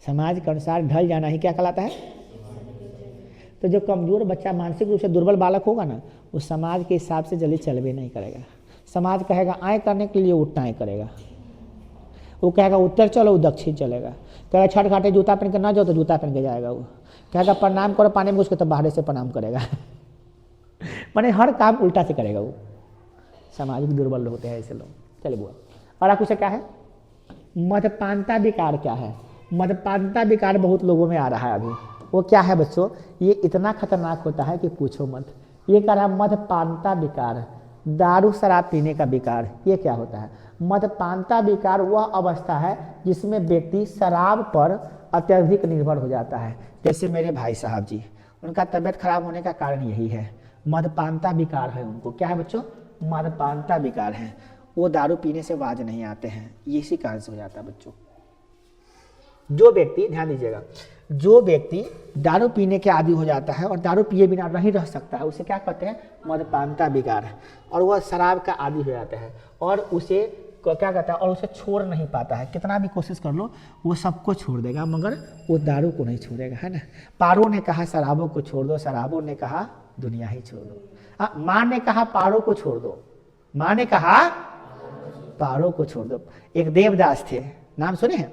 समाज के अनुसार ढल जाना ही क्या कहलाता है? तो जो कमजोर बच्चा, मानसिक रूप से दुर्बल बालक होगा ना, वो समाज के हिसाब से जल्दी चलवे नहीं करेगा। समाज कहेगा आए करने के लिए, वो टाएँ करेगा। वो कहेगा उत्तर चलो, वो दक्षिण चलेगा। कहेगा छठ घाटे जूता पहन के ना जाओ, तो जूता पहन के जाएगा। वो कहेगा प्रणाम करो पानी में घुस के, तो बाहर से प्रणाम करेगा। माने हर काम उल्टा से करेगा वो। सामाजिक दुर्बल होते हैं ऐसे लोग। चलिए बुआ, और कुछ क्या है? मदपानता विकार क्या है? मदपानता विकार बहुत लोगों में आ रहा है अभी। वो क्या है बच्चों? ये इतना खतरनाक होता है कि पूछो मत। ये कह रहा है मदपानता विकार, दारू शराब पीने का विकार। ये क्या होता है? मदपानता विकार वह अवस्था है जिसमें व्यक्ति शराब पर अत्यधिक निर्भर हो जाता है। जैसे मेरे भाई साहब जी, उनका तबीयत खराब होने का कारण यही है, मदपानता विकार है उनको। क्या है बच्चों? मदपानता विकार है। वो दारू पीने से बाज नहीं आते हैं, ये इसी कारण से हो जाता है बच्चों। जो व्यक्ति, ध्यान दीजिएगा, जो व्यक्ति दारू पीने के आदी हो जाता है और दारू पिए बिना नहीं रह सकता है, उसे क्या कहते हैं? मदपानता विकार है। और वह शराब का आदी हो जाता है और उसे क्या कहता है? और उसे छोड़ नहीं पाता है। कितना भी कोशिश कर लो वो सबको छोड़ देगा, मगर वो दारू को नहीं छोड़ेगा, है ना। पारो ने कहा शराबों को छोड़ दो, शराबों ने कहा दुनिया ही छोड़ दो। माँ ने कहा पारो को छोड़ दो, माँ ने कहा पारो को छोड़ दो। एक देवदास थे, नाम सुने हैं?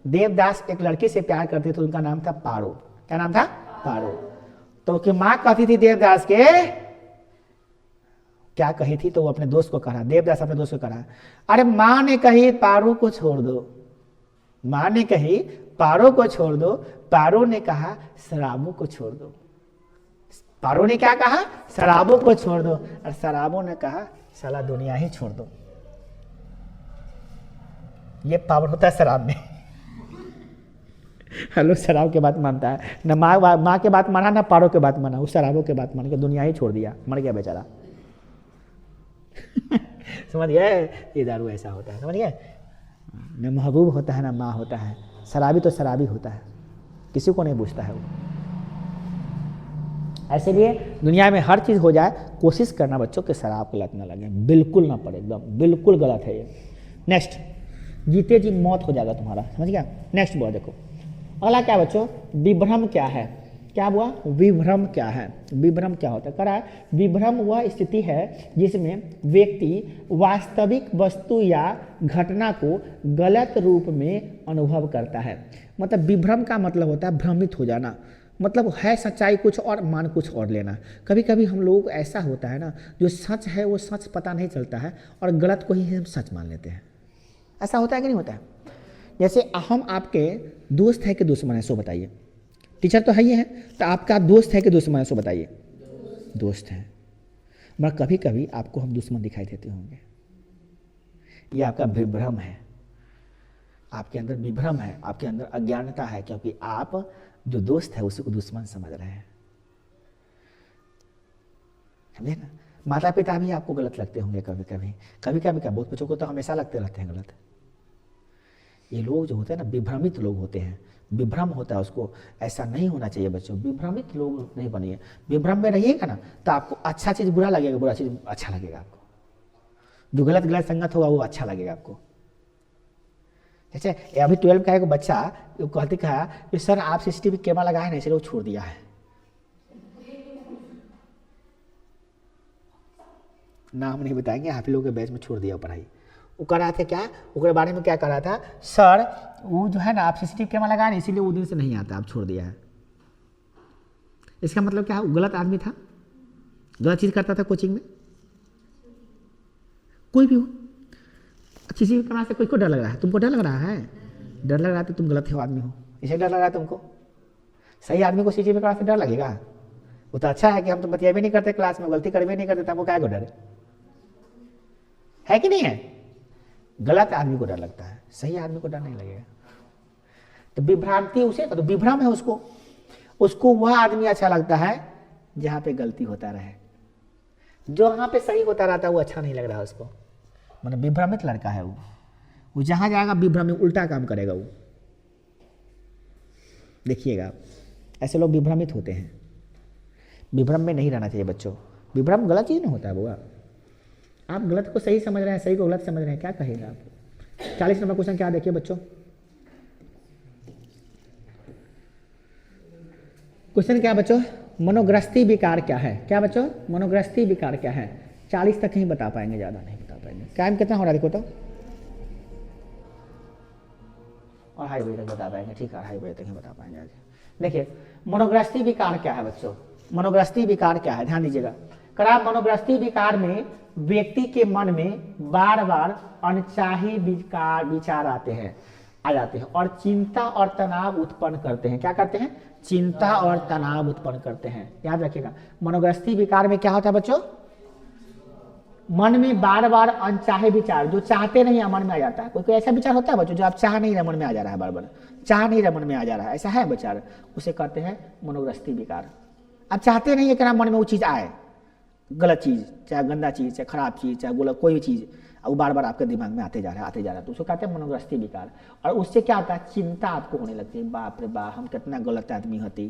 देवदास एक लड़की से प्यार करते थे, उनका नाम था पारो। क्या नाम था? पारो। तो कि माँ कहती थी देवदास के, क्या कही थी? तो वो अपने दोस्त को कहा, देवदास अपने दोस्त को कहा, अरे माँ ने कही पारो को छोड़ दो, माँ ने कही पारो को छोड़ दो, पारो ने कहा शराबों को छोड़ दो। पारो ने क्या कहा? शराबों को छोड़ दो, और शराबों ने कहा साला दुनिया ही छोड़ दो। ये पावर होता है शराब में। हेलो, शराब के बात मानता है ना, माँ के बात माना ना पारो के बात माना, उस शराबों के बात मान के दुनिया ही छोड़ दिया, मर गया बेचारा। समझ गए? ये दारू ऐसा होता है, समझ गए? न महबूब होता है ना माँ होता है। शराबी तो शराबी होता है, किसी को नहीं पूछता है वो। ऐसे लिए दुनिया में हर चीज़ हो जाए, कोशिश करना बच्चों के शराब की लत ना लगे, बिल्कुल ना पड़े, एकदम बिल्कुल गलत है ये। नेक्स्ट, जीते जी मौत हो जाएगा तुम्हारा, समझ गया? नेक्स्ट बोल देखो, अगला क्या बच्चों? विभ्रम क्या है? क्या हुआ? विभ्रम क्या है? विभ्रम क्या होता है? करा, विभ्रम वह स्थिति है जिसमें व्यक्ति वास्तविक वस्तु या घटना को गलत रूप में अनुभव करता है। मतलब विभ्रम का मतलब होता है भ्रमित हो जाना, मतलब है सच्चाई कुछ और मान कुछ और लेना। कभी कभी हम लोग ऐसा होता है ना, जो सच है वो सच पता नहीं चलता है और गलत को ही हम सच मान लेते हैं। ऐसा होता है कि नहीं होता है? जैसे हम आपके दोस्त है कि दुश्मन है, सो बताइए। टीचर तो है ही है, तो आपका दोस्त है कि दुश्मन है, सो बताइए। दोस्त है, मगर कभी कभी आपको हम दुश्मन दिखाई देते होंगे। ये आपका विभ्रम है, आपके अंदर विभ्रम है, आपके अंदर अज्ञानता है, क्योंकि आप जो दोस्त है उसी को दुश्मन समझ रहे हैं। समझे ना? माता पिता भी आपको गलत लगते होंगे कभी कभी, कभी कभी क्या, बहुत बच्चों को तो हमेशा लगते रहते हैं गलत। ये लोग जो होते हैं ना, विभ्रमित लोग होते हैं, विभ्रम होता है उसको। ऐसा नहीं होना चाहिए बच्चों, विभ्रमित लोग नहीं बनिए। विभ्रम में रहिएगा ना तो आपको अच्छा चीज़ बुरा लगेगा, बुरा चीज़ अच्छा लगेगा आपको। जो गलत गलत संगत होगा वो अच्छा लगेगा आपको। जैसे अभी 12 का एक बच्चा कहते कहा कि सर आप CCTV कैमरा लगाए ना, इसलिए वो छोड़ दिया है। नाम नहीं बताएंगे, आप ही लोगों के बैच में छोड़ दिया पढ़ाई। वो कर रहा था क्या, उसके बारे में क्या कर रहा था, सर वो जो है ना आप सीसीटीवी कैमरा लगा रहे इसीलिए वो दिन से नहीं आता, आप छोड़ दिया है। इसका मतलब क्या है, वो गलत आदमी था, गलत चीज़ करता था कोचिंग में। कोई भी हो, सीसीटीवी कैमरा से कोई को डर लग रहा है, तुमको डर लग रहा है, डर लग रहा है तो तुम गलत हो आदमी हो, इसे डर लग रहा है तुमको। सही आदमी को सीसीटीवी कैमरा से डर लगेगा? वो तो अच्छा है कि हम तो बतिया भी नहीं करते क्लास में, गलती कर भी नहीं करते, तो हमको क्या को डर है कि नहीं है? गलत आदमी को डर लगता है, सही आदमी को डर नहीं लगेगा। तो विभ्रांति उसे, तो विभ्रम है उसको वह आदमी अच्छा लगता है जहां पे गलती होता रहे, जो वहां पे सही होता रहता है वो अच्छा नहीं लग रहा है उसको। मतलब विभ्रमित लड़का है वो जहां जाएगा विभ्रमित, उल्टा काम करेगा वो। देखिएगा ऐसे लोग विभ्रमित होते हैं, विभ्रम में नहीं रहना चाहिए बच्चों। विभ्रम गलत चीज नहीं होता है बुआ, आप गलत को सही समझ रहे हैं, सही को गलत समझ रहे हैं, क्या कहेगा आप? 40 नंबर क्वेश्चन क्या देखिए बच्चों, क्वेश्चन क्या बच्चों, मनोग्रस्ती विकार क्या है? क्या बच्चों, मनोग्रस्ती विकार क्या है? 40 तक ही बता पाएंगे, ज्यादा नहीं बता पाएंगे। टाइम कितना हो रहा है देखो तो, और 2:30 बजे तक बता पाएंगे, ठीक है 2:30 बजे तक ही बता पाएंगे आज। देखिए मनोग्रस्ती विकार क्या है बच्चों, मनोग्रस्ती विकार क्या है, ध्यान दीजिएगा। खराब मनोग्रस्ती विकार में व्यक्ति के मन में बार बार अनचाहे विचार आते हैं, आ जाते हैं और चिंता और तनाव उत्पन्न करते हैं। क्या करते हैं? चिंता और तनाव उत्पन्न करते हैं। याद रखिएगा मनोग्रस्ती विकार में क्या होता है बच्चों, मन में बार बार अनचाहे विचार, जो चाहते नहीं है मन में आ जाता है। कोई कोई ऐसा विचार होता है बच्चों जो आप चाह नहीं रहे मन में आ जा रहा है, बार बार चाह नहीं रहे मन में आ जा रहा है, ऐसा है विचार, उसे कहते हैं मनोग्रस्ती विकार। आप चाहते नहीं है कि ना मन में वो चीज आए, गलत चीज, चाहे गंदा चीज, चाहे खराब चीज, चाहे गलत कोई भी चीज, वो बार बार आपके दिमाग में आते जा रहा है, तो उसको कहते हैं मनोग्रस्ती विकार। और उससे क्या होता है, चिंता आपको होने लगती है, बाप रे बाप हम कितना गलत आदमी होती,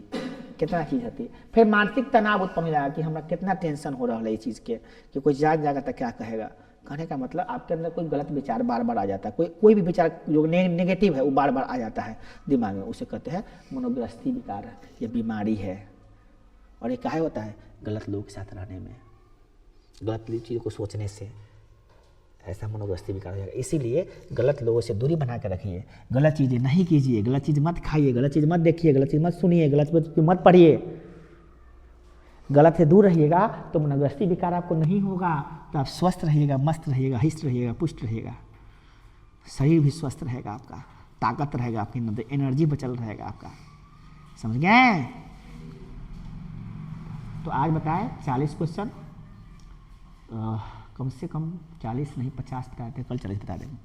कितना चीज होती। फिर मानसिक तनाव उत्पन्न हो जाएगा कि हमारा कितना टेंशन हो रहा है इस चीज के, कि कोई जाग जाएगा तो क्या कहेगा। कहने का मतलब आपके अंदर कोई गलत विचार बार बार आ जाता है, कोई भी विचार जो नेगेटिव है वो बार बार आ जाता है दिमाग में, उसे कहते हैं मनोग्रस्ती विकार। ये बीमारी है और ये काहे होता है, गलत लोगों के साथ रहने में, गलत चीज़ों को सोचने से ऐसा मनोग्रस्ती विकार हो जाएगा। इसीलिए गलत लोगों से दूरी बना के रखिए, गलत चीज़ें नहीं कीजिए, गलत चीज़ मत खाइए, गलत चीज़ मत देखिए, गलत चीज़ मत सुनिए, गलत चीज़ मत पढ़िए, गलत से दूर रहिएगा तो मनोग्रस्ती विकार आपको नहीं होगा। तो आप स्वस्थ रहिएगा, मस्त रहिएगा, हिस्ट रहिएगा, पुष्ट रहिएगा, शरीर भी स्वस्थ रहेगा आपका, ताकत रहेगा आपके अंदर, एनर्जी बचल रहेगा आपका। समझ गए? तो आज बताए 40 क्वेश्चन, कम से कम 40 नहीं 50 बताते, कल 40 बता देंगे,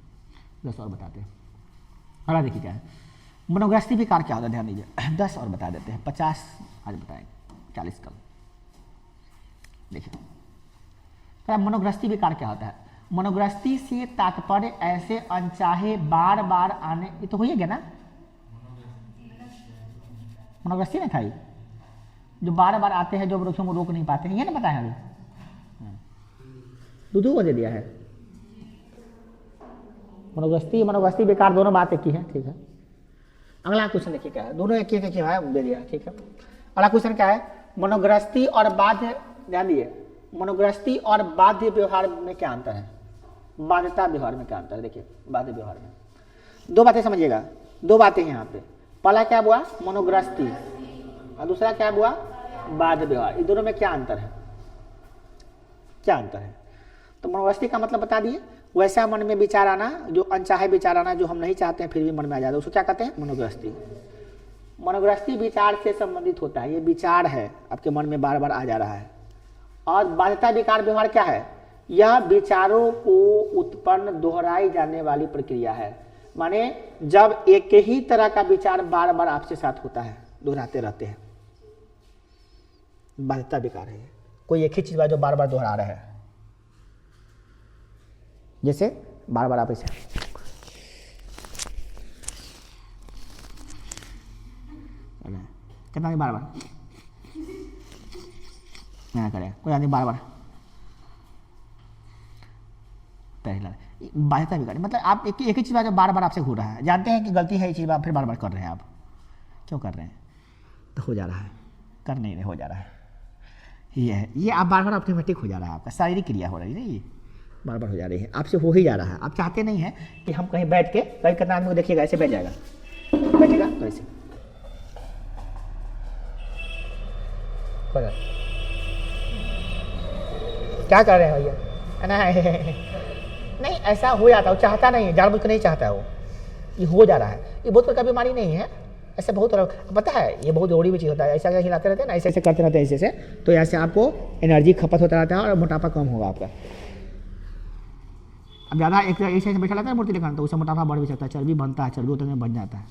10 और बताते हैं। अगला देखिए क्या है, मनोग्रस्ती विकार क्या होता है, ध्यान दीजिए। 10 और बता देते हैं, 50 आज बताएंगे, 40 कल। देखिए मनोग्रस्ती विकार क्या होता है, मनोग्रस्ती से तात्पर्य ऐसे अनचाहे बार बार आने, ये तो हुई है क्या ना, मनोग्रस्ती नहीं था, जो बार बार आते हैं, जो वृक्षों को रोक नहीं पाते हैं, ये ना बताया अभी, दूधू को दे दिया है। मनोग्रस्ती विकार दोनों बात एक ही है, ठीक है। अगला क्वेश्चन देखिए क्या है, दोनों एक ही है, दे दिया, ठीक है। अगला क्वेश्चन क्या है, मनोग्रस्ती और बाध्य, ध्यान दिए, मनोग्रस्ती और बाध्य व्यवहार में क्या अंतर है, बाध्यता व्यवहार में क्या अंतर है। देखिए बाध्य व्यवहार में दो बातें समझिएगा, दो बातें यहाँ पे, पहला क्या हुआ मनोग्रस्ती और दूसरा क्या हुआ बाध्य व्यवहार, इन दोनों में क्या अंतर है, क्या अंतर है। तो मनोग्रस्ती का मतलब बता दिए, वैसा मन में विचार आना, जो अनचाहे विचार आना, जो हम नहीं चाहते हैं फिर भी मन में आ जाता है, उसको क्या कहते हैं मनोग्रस्ती। मनोग्रस्ती विचार से संबंधित होता है, ये विचार है आपके मन में बार बार आ जा रहा है। और बाध्यता विकार व्यवहार क्या है, यह विचारों को उत्पन्न दोहराई जाने वाली प्रक्रिया है, माने जब एक ही तरह का विचार बार बार आपके साथ होता है, दोहराते रहते हैं, बाध्यता विकार है। कोई एक ही चीज जो बार बार दोहरा रहा है, जैसे बार बार आप इसे कितना बार बार ना करें, कोई आदमी बार बार पहला बाध्यता विकार, मतलब आप एक ही चीज जो बार बार आपसे हो रहा है, जानते हैं कि गलती है ये चीज, आप फिर बार बार कर रहे हैं, आप क्यों कर रहे हैं, तो हो जा रहा है, कर नहीं रहे, हो जा रहा है। ये है, ये आप बार बार ऑटोमेटिक हो जा रहा है, आपका शारीरिक क्रिया हो रही है ना, ये बार बार हो जा रही है, आपसे हो ही जा रहा है। आप चाहते नहीं हैं कि हम कहीं बैठ के, कहीं कितना आदमी को देखिएगा ऐसे बैठ जाएगा, बैठेगा तो ऐसे क्या कर रहे हैं भैया, नहीं ऐसा हो जाता है, वो चाहता नहीं है, जानबूझ के नहीं चाहता है वो, ये हो जा रहा है। ये बहुत प्रकार की बीमारी नहीं है, ऐसे बहुत पता है, ये बहुत जरूरी भी चीज़ होता है, ऐसा हिलाते रहते हैं ना, ऐसे ऐसे करते रहते हैं ऐसे ऐसे, तो ऐसे आपको एनर्जी खपत होता रहता है और मोटापा कम होगा आपका। अब ज़्यादा एक ऐसे बैठा रहता है मूर्ति दिखाना, तो उससे मोटापा बढ़ भी सकता है, चर्बी बनता है, चर्बी उतने में बन जाता है,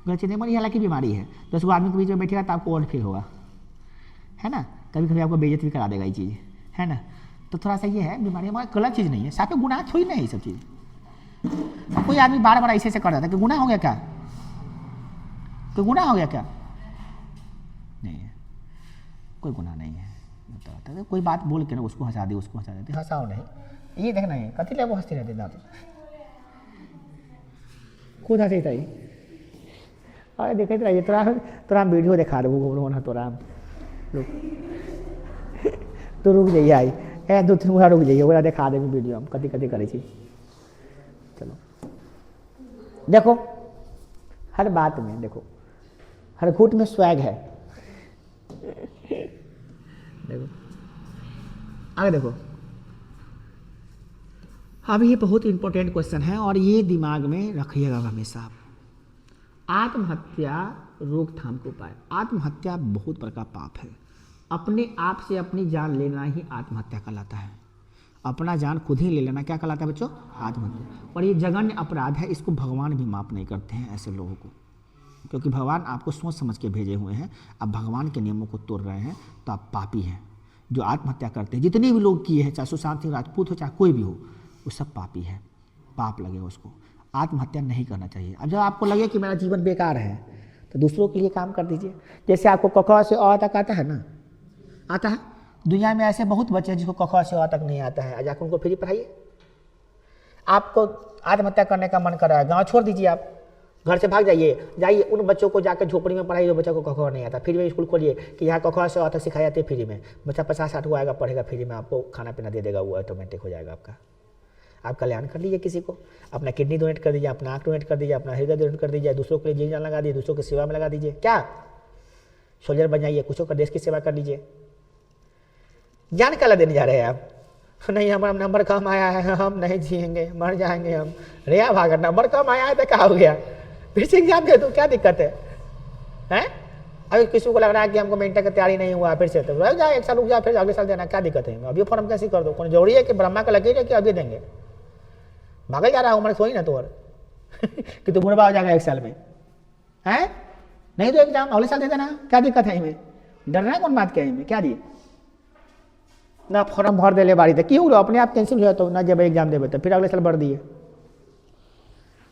गलत चीज़ नहीं, हालांकि बीमारी है। 10 आदमी के बीच में बैठेगा तो आपको और फील होगा, है ना, कभी कभी आपको बेइज्जत भी करा देगा ये चीज़, है ना। तो थोड़ा सा ये है, बीमारी हमारा गलत चीज़ नहीं है, साथ में गुनाह थोड़ी नहीं है ये सब चीज़। कोई आदमी बार बार ऐसे ऐसे कर रहा था कि गुनाह हो गया क्या, कोई गुनाह हो गया क्या, नहीं है, कोई गुनाह नहीं है। तो कोई बात बोल के ना उसको हंसा दे, उसको हंसा देते, हंसाओ नहीं, ये देखना है कथी ले वो हंसती रहती ना, खुद हंसी था। अरे देखे तो तोरा हम वीडियो दिखा देबो ना, तोरा रुक तो रुक जाइए, आई ए 2-3 गोरा रुक जाइए, ओरा दिखा देबो वीडियो हम कथी कथी करै छी। चलो देखो, हर बात में देखो, हर घूट में स्वैग है, देखो आगे देखो। अब ये बहुत इंपॉर्टेंट क्वेश्चन है और ये दिमाग में रखिएगा हमेशा आप। आत्महत्या रोकथाम के उपाय। आत्महत्या बहुत बड़ा पाप है, अपने आप से अपनी जान लेना ही आत्महत्या कहलाता है। अपना जान खुद ही ले लेना क्या कहलाता है बच्चों, आत्महत्या। और ये जघन्य अपराध है, इसको भगवान भी माफ नहीं करते हैं ऐसे लोगों को, क्योंकि भगवान आपको सोच समझ के भेजे हुए हैं। अब भगवान के नियमों को तोड़ रहे हैं तो आप पापी हैं। जो आत्महत्या करते हैं, जितने भी लोग किए हैं, चाहे सुशांत सिंह राजपूत हो चाहे कोई भी हो, वो सब पापी है, पाप लगेगा उसको। आत्महत्या नहीं करना चाहिए। अब जब आपको लगे कि मेरा जीवन बेकार है तो दूसरों के लिए काम कर दीजिए। जैसे आपको क से अ तक आता है ना, आता है, दुनिया में ऐसे बहुत बच्चे हैं जिसको क से अ तक नहीं आता है, जाकर उनको फ्री पढ़ाइए। आपको आत्महत्या करने का मन कर रहा है, गाँव छोड़ दीजिए, आप घर से भाग जाइए उन बच्चों को जाकर झोपड़ी में पढ़ाइए जो बच्चों को क नहीं आता। फ्री में स्कूल खोलिए कि यहाँ क से अ तक सिखाई जाती है फ्री में। बच्चा 50-60 को आएगा, पढ़ेगा फ्री में, आपको खाना पीना दे देगा, वो ऑटोमेटिक हो जाएगा आपका। आप कल्याण कर लीजिए, किसी को अपना किडनी डोनेट कर दीजिए, अपना आँख डोनेट कर दीजिए, अपना हृदय डोनेट कर दीजिए, दूसरों के लिए जीवन लगा दीजिए, दूसरों की सेवा में लगा दीजिए। क्या सोल्जर बन जाइए, कुछ कर देश की सेवा कर लीजिए। जान क्या देने जा रहे हैं आप? नहीं हमारा नंबर कम आया है, हम नहीं जिएंगे, मर जाएंगे हम। रेया भागर, नंबर कम आया है तो क्या हो गया, फिर से एग्जाम दे दो, क्या दिक्कत है? हैं? अभी किसी को लग रहा है कि हमको मेंटर की तैयारी नहीं हुआ, फिर से तो रह जाए, 1 साल रुक जाए, फिर अगले साल देना, क्या दिक्कत है? अभी फॉर्म कैसे कर दो, कौन जरूरी है कि ब्रह्मा का लकीर है कि अभी देंगे? भागल जा रहा है उम्र सोई ना तो और कि तू बुढ़वा हो जाएगा 1 साल में, है? नहीं तो एग्जाम अगले साल दे देना, क्या दिक्कत है इनमें? डरना कौन बात क्या है इनमें, क्या दिए ना फॉर्म भर दे बारी, तो क्यों अपने आप कैंसिल हो जाए तो ना, जब एग्जाम देवे तो फिर अगले साल भर दिए।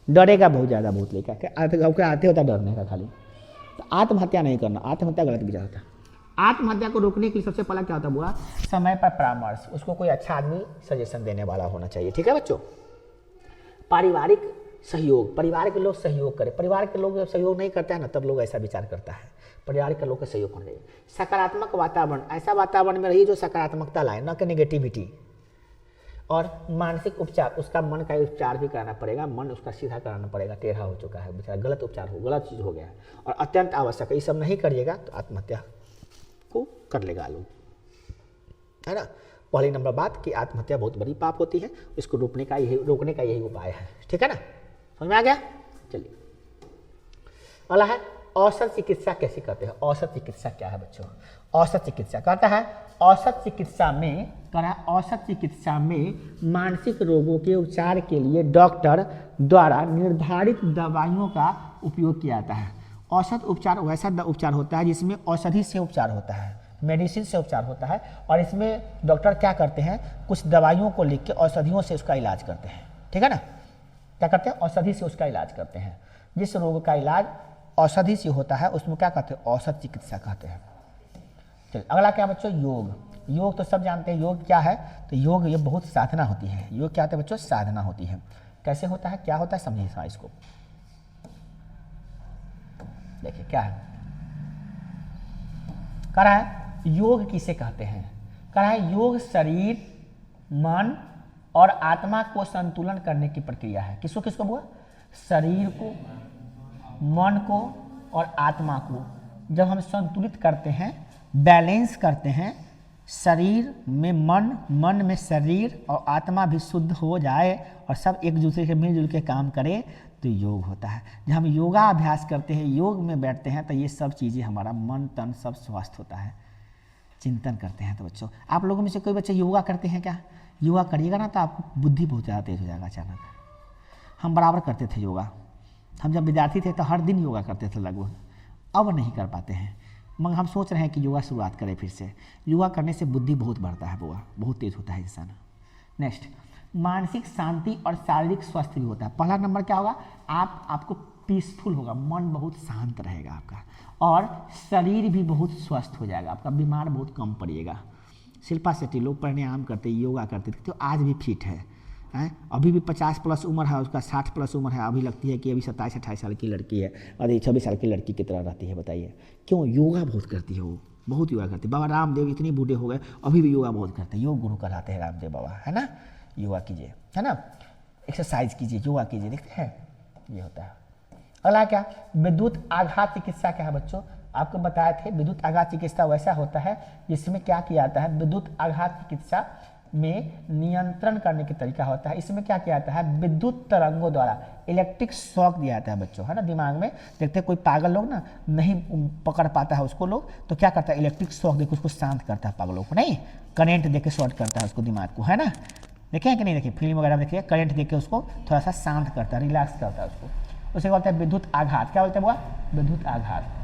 डरेगा बहुत ज़्यादा, बहुत लेकर आते होता डरने का खाली। तो आत्महत्या नहीं करना, आत्महत्या गलत विचार होता है। आत्महत्या को रोकने के लिए सबसे पहला क्या होता है बुआ, समय पर परामर्श, उसको कोई अच्छा आदमी सजेशन देने वाला होना चाहिए, ठीक है बच्चों। पारिवारिक सहयोग, परिवार के लोग सहयोग करें। परिवार के लोग जब सहयोग नहीं करते हैं ना, तब लोग ऐसा विचार करता है। परिवार के लोग का सहयोग करना चाहिए। सकारात्मक वातावरण, ऐसा वातावरण में रहिए जो सकारात्मकता लाए, न कि नेगेटिविटी। और मानसिक उपचार, उसका मन का उपचार भी कराना पड़ेगा, मन उसका सीधा कराना पड़ेगा, टेढ़ा हो चुका है बेचारा, गलत उपचार हो, गलत चीज़ हो गया है और अत्यंत आवश्यक है। ये सब नहीं करिएगा तो आत्महत्या को कर लेगा लोग, है ना। पहली नंबर बात कि आत्महत्या बहुत बड़ी पाप होती है, इसको रोकने का यही उपाय है, ठीक है ना, समझ में आ गया। चलिए अगला है औसत चिकित्सा कैसे करते हैं। औसत चिकित्सा क्या है बच्चों? औसत चिकित्सा कहता है औसत चिकित्सा में मानसिक रोगों के उपचार के लिए डॉक्टर द्वारा निर्धारित दवाइयों का उपयोग किया जाता है। औसत उपचार वैसा उपचार होता है जिसमें औषधि से उपचार होता है, मेडिसिन से उपचार होता है, और इसमें डॉक्टर क्या करते हैं, कुछ दवाइयों को लिख के औषधियों से उसका इलाज करते हैं, ठीक है ना। क्या करते हैं? औषधि से उसका इलाज करते हैं। जिस रोग का इलाज औषधि से होता है उसमें क्या कहते हैं? औसत चिकित्सा कहते हैं। चलिए अगला क्या बच्चों? योग। योग तो सब जानते हैं, योग क्या है? तो योग ये बहुत साधना होती है। योग क्या होता है बच्चों? साधना होती है। कैसे होता है, क्या होता है, समझिए इसको। देखिए क्या है, कर रहा है योग किसे कहते हैं? कह रहा है योग शरीर, मन और आत्मा को संतुलन करने की प्रक्रिया है। किसको किसको हुआ? शरीर को, मन को और आत्मा को जब हम संतुलित करते हैं, बैलेंस करते हैं, शरीर में मन, मन में शरीर और आत्मा भी शुद्ध हो जाए और सब एक दूसरे से मिलजुल के काम करे तो योग होता है। जब हम योगा अभ्यास करते हैं, योग में बैठते हैं तो ये सब चीज़ें हमारा मन तन सब स्वस्थ होता है। चिंतन करते हैं तो बच्चों, आप लोगों में से कोई बच्चे योगा करते हैं क्या? योगा करिएगा ना तो आपको बुद्धि बहुत ज़्यादा तेज हो जाएगा अचानक। हम बराबर करते थे योगा, हम जब विद्यार्थी थे तो हर दिन योगा करते थे लगभग, अब नहीं कर पाते हैं। मगर हम सोच रहे हैं कि योगा शुरुआत करें फिर से। योगा करने से बुद्धि बहुत बढ़ता है बुआ, बहुत तेज होता है इंसान। नेक्स्ट, मानसिक शांति और शारीरिक स्वास्थ्य भी होता है। पहला नंबर क्या होगा? आपको पीसफुल होगा, मन बहुत शांत रहेगा आपका और शरीर भी बहुत स्वस्थ हो जाएगा आपका, बीमार बहुत कम पड़िएगा। शिल्पा शेट्टी लोग प्राणायाम करते, योगा करते थे तो आज भी फिट है, अभी भी 50 प्लस उम्र है उसका, 60 प्लस उम्र है, अभी लगती है कि अभी 27-28 साल की लड़की है और ये 26 साल की लड़की की तरह रहती है। बताइए क्यों? योगा बहुत करती है वो, बहुत योगा करती है। बाबा रामदेव इतने बूढ़े हो गए अभी भी योगा बहुत करते हैं। योग गुरु कहलाते हैं रामदेव बाबा, है ना। योगा कीजिए, है ना, एक्सरसाइज कीजिए, योगा कीजिए, देखते हैं ये होता है। अगला क्या? विद्युत आघात चिकित्सा क्या है बच्चों? आपको बताए थे विद्युत आघात चिकित्सा वैसा होता है जिसमें क्या किया जाता है? विद्युत आघात चिकित्सा में नियंत्रण करने की तरीका होता है। इसमें क्या किया जाता है? विद्युत तरंगों द्वारा इलेक्ट्रिक शॉक दिया जाता है बच्चों, है ना, दिमाग में। देखते हैं कोई पागल लोग ना नहीं पकड़ पाता है उसको लोग, तो क्या करता है? इलेक्ट्रिक शॉक देकर उसको शांत करता है पागलों को, नहीं करंट देकर शॉर्ट करता है उसको दिमाग को, है ना। देखे हैं कि नहीं? देखिए फिल्म वगैरह में देखिए, करंट देकर उसको थोड़ा सा शांत करता है, रिलैक्स करता है उसको, उसे बोलते हैं विद्युत आघात। क्या बोलते हैं बुआ? विद्युत आघात।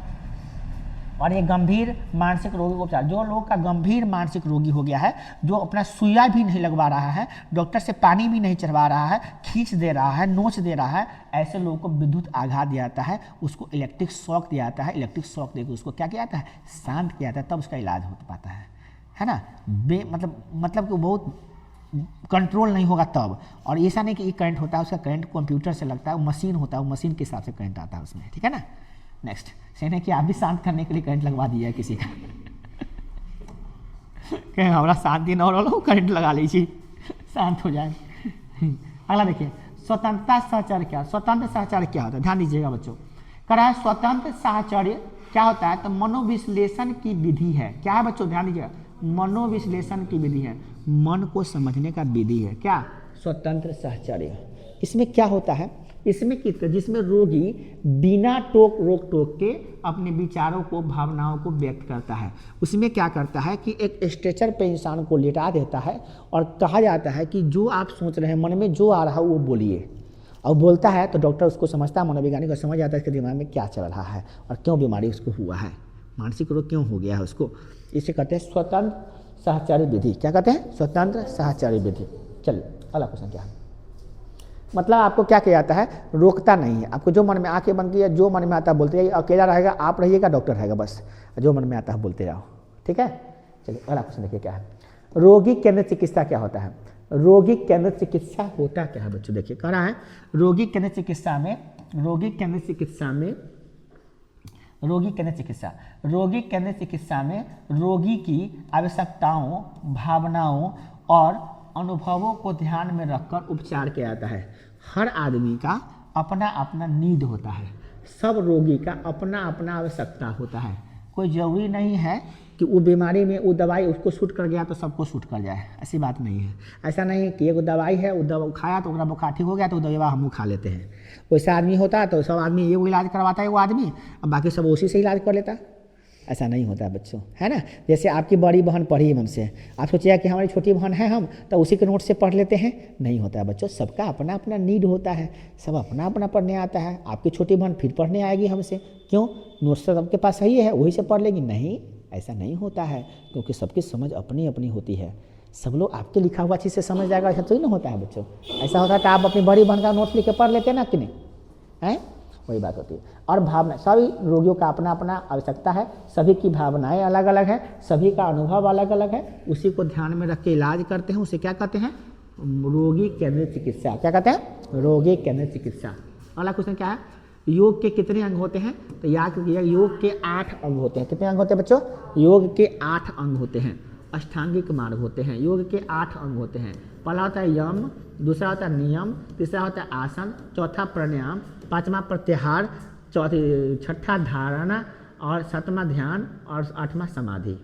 और ये गंभीर मानसिक रोगी को उपचार, जो लोग का गंभीर मानसिक रोगी हो गया है, जो अपना सुइया भी नहीं लगवा रहा है, डॉक्टर से पानी भी नहीं चढ़वा रहा है, खींच दे रहा है, नोच दे रहा है, ऐसे लोगों को विद्युत आघात दिया जाता है, उसको इलेक्ट्रिक शॉक दिया जाता है। इलेक्ट्रिक शॉक देकर उसको क्या किया जाता है? शांत किया जाता है, तब उसका इलाज हो पाता है ना। मतलब कि बहुत कंट्रोल नहीं होगा तब। और ऐसा नहीं कि ये करंट होता है, उसका करंट कंप्यूटर से लगता है, वो मशीन होता है, वो मशीन के हिसाब से करंट आता है उसमें, ठीक है ना। नेक्स्ट, सही है कि आप भी शांत करने के लिए करंट लगवा दिया है किसी का कहीं हमारा शांति न हो लो, करंट लगा लीजिए शांत हो जाए। अगला देखिए, स्वतंत्रता साहचर्य क्या? स्वतंत्र साहचर्य क्या होता है? ध्यान दीजिएगा बच्चों। कह रहा है स्वतंत्र साहचर्य क्या होता है? तो मनोविश्लेषण की विधि है। क्या है बच्चों? ध्यान दीजिएगा, मनोविश्लेषण की विधि है, मन को समझने का विधि है। क्या? स्वतंत्र साहचर्य। इसमें क्या होता है? इसमें जिसमें रोगी बिना रोक टोक के अपने विचारों को, भावनाओं को व्यक्त करता है। उसमें क्या करता है कि एक स्ट्रेचर पे इंसान को लेटा देता है और कहा जाता है कि जो आप सोच रहे हैं, मन में जो आ रहा है वो बोलिए। और बोलता है तो डॉक्टर उसको समझता है, मनोवैज्ञानिक को समझ आता है इसके दिमाग में क्या चल रहा है और क्यों बीमारी उसको हुआ है, मानसिक रोग क्यों हो गया है उसको। इसे कहते हैं स्वतंत्र साहचर्य विधि। क्या कहते हैं? स्वतंत्र साहचर्य विधि। चलिए अगला क्वेश्चन क्या है? मतलब आपको क्या किया जाता है? रोकता नहीं है, आपको जो मन में आंखें बंद की है, जो मन में आता है बोलते जाइए, अकेला रहेगा, आप रहिएगा, डॉक्टर रहेगा, बस जो मन में आता है बोलते जाओ, ठीक है। चलिए अगला क्वेश्चन देखिए क्या है? रोगी केंद्रित चिकित्सा क्या होता है? रोगी केंद्रित चिकित्सा होता क्या है बच्चों? देखिए कह रहा है रोगी केंद्रित चिकित्सा में रोगी केंद्रित चिकित्सा में रोगी की आवश्यकताओं, भावनाओं और अनुभवों को ध्यान में रखकर उपचार किया जाता है। हर आदमी का अपना अपना नीड होता है, सब रोगी का अपना अपना आवश्यकता होता है। कोई जरूरी नहीं है कि वो बीमारी में वो दवाई उसको सूट कर गया तो सबको सूट कर जाए, ऐसी बात नहीं है। ऐसा नहीं है कि एगो दवाई है, वो दवा खाया तो बुखार ठीक हो गया तो वो दवा हम खा लेते हैं। वैसा आदमी होता तो सब आदमी ये वो इलाज करवाता है वो आदमी, और बाकी सब उसी से इलाज कर लेता। ऐसा नहीं होता है बच्चों, है ना। जैसे आपकी बड़ी बहन पढ़ी हमसे, आप सोचिए कि हमारी छोटी बहन है, हम तो उसी के नोट से पढ़ लेते हैं, नहीं होता है बच्चों। सबका अपना अपना नीड होता है, सब अपना अपना पढ़ने आता है। आपकी छोटी बहन फिर पढ़ने आएगी हमसे, क्यों? नोट्स तो सबके पास सही है, वही से पढ़ लेगी, नहीं, ऐसा नहीं होता है, क्योंकि सबकी समझ अपनी अपनी होती है। सब लोग आपके लिखा हुआ चीज़ से समझ जाएगा, ऐसा तो ही ना होता है बच्चों। ऐसा होता है तो आप अपनी बड़ी बहन का नोट्स लिख के पढ़ लेते हैं ना, कि नहीं है? वही बात होती है। और भावना, सभी रोगियों का अपना अपना आवश्यकता है, सभी की भावनाएं अलग अलग है, सभी का अनुभव अलग अलग है, उसी को ध्यान में रख के इलाज करते हैं। उसे क्या कहते हैं? रोगी केंद्रित चिकित्सा। क्या कहते हैं? रोगी केंद्रित चिकित्सा। अगला क्वेश्चन क्या है? योग के कितने अंग होते हैं? तो याद रखिएगा, योग के 8 अंग होते हैं। कितने अंग होते हैं बच्चों? योग के 8 अंग होते हैं। अष्टांगिक मार्ग होते हैं, योग के 8 अंग होते हैं। पहला होता है यम, दूसरा होता है नियम, तीसरा होता है आसन, चौथा प्राणायाम, पांचवा प्रत्याहार, छठा धारणा और सातवां ध्यान और आठवां समाधि।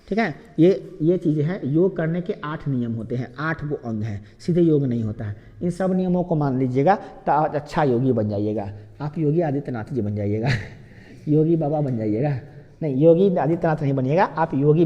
ठीक है, ये चीज़ें हैं। योग करने के 8 नियम होते हैं, 8 वो अंग हैं, सीधे योग नहीं होता है। इन सब नियमों को मान लीजिएगा तो आप अच्छा योगी बन जाइएगा। आप योगी आदित्यनाथ जी बन जाइएगा, योगी बाबा बन जाइएगा। नहीं, योगी आदित्यनाथ नहीं बनिएगा, आप योगी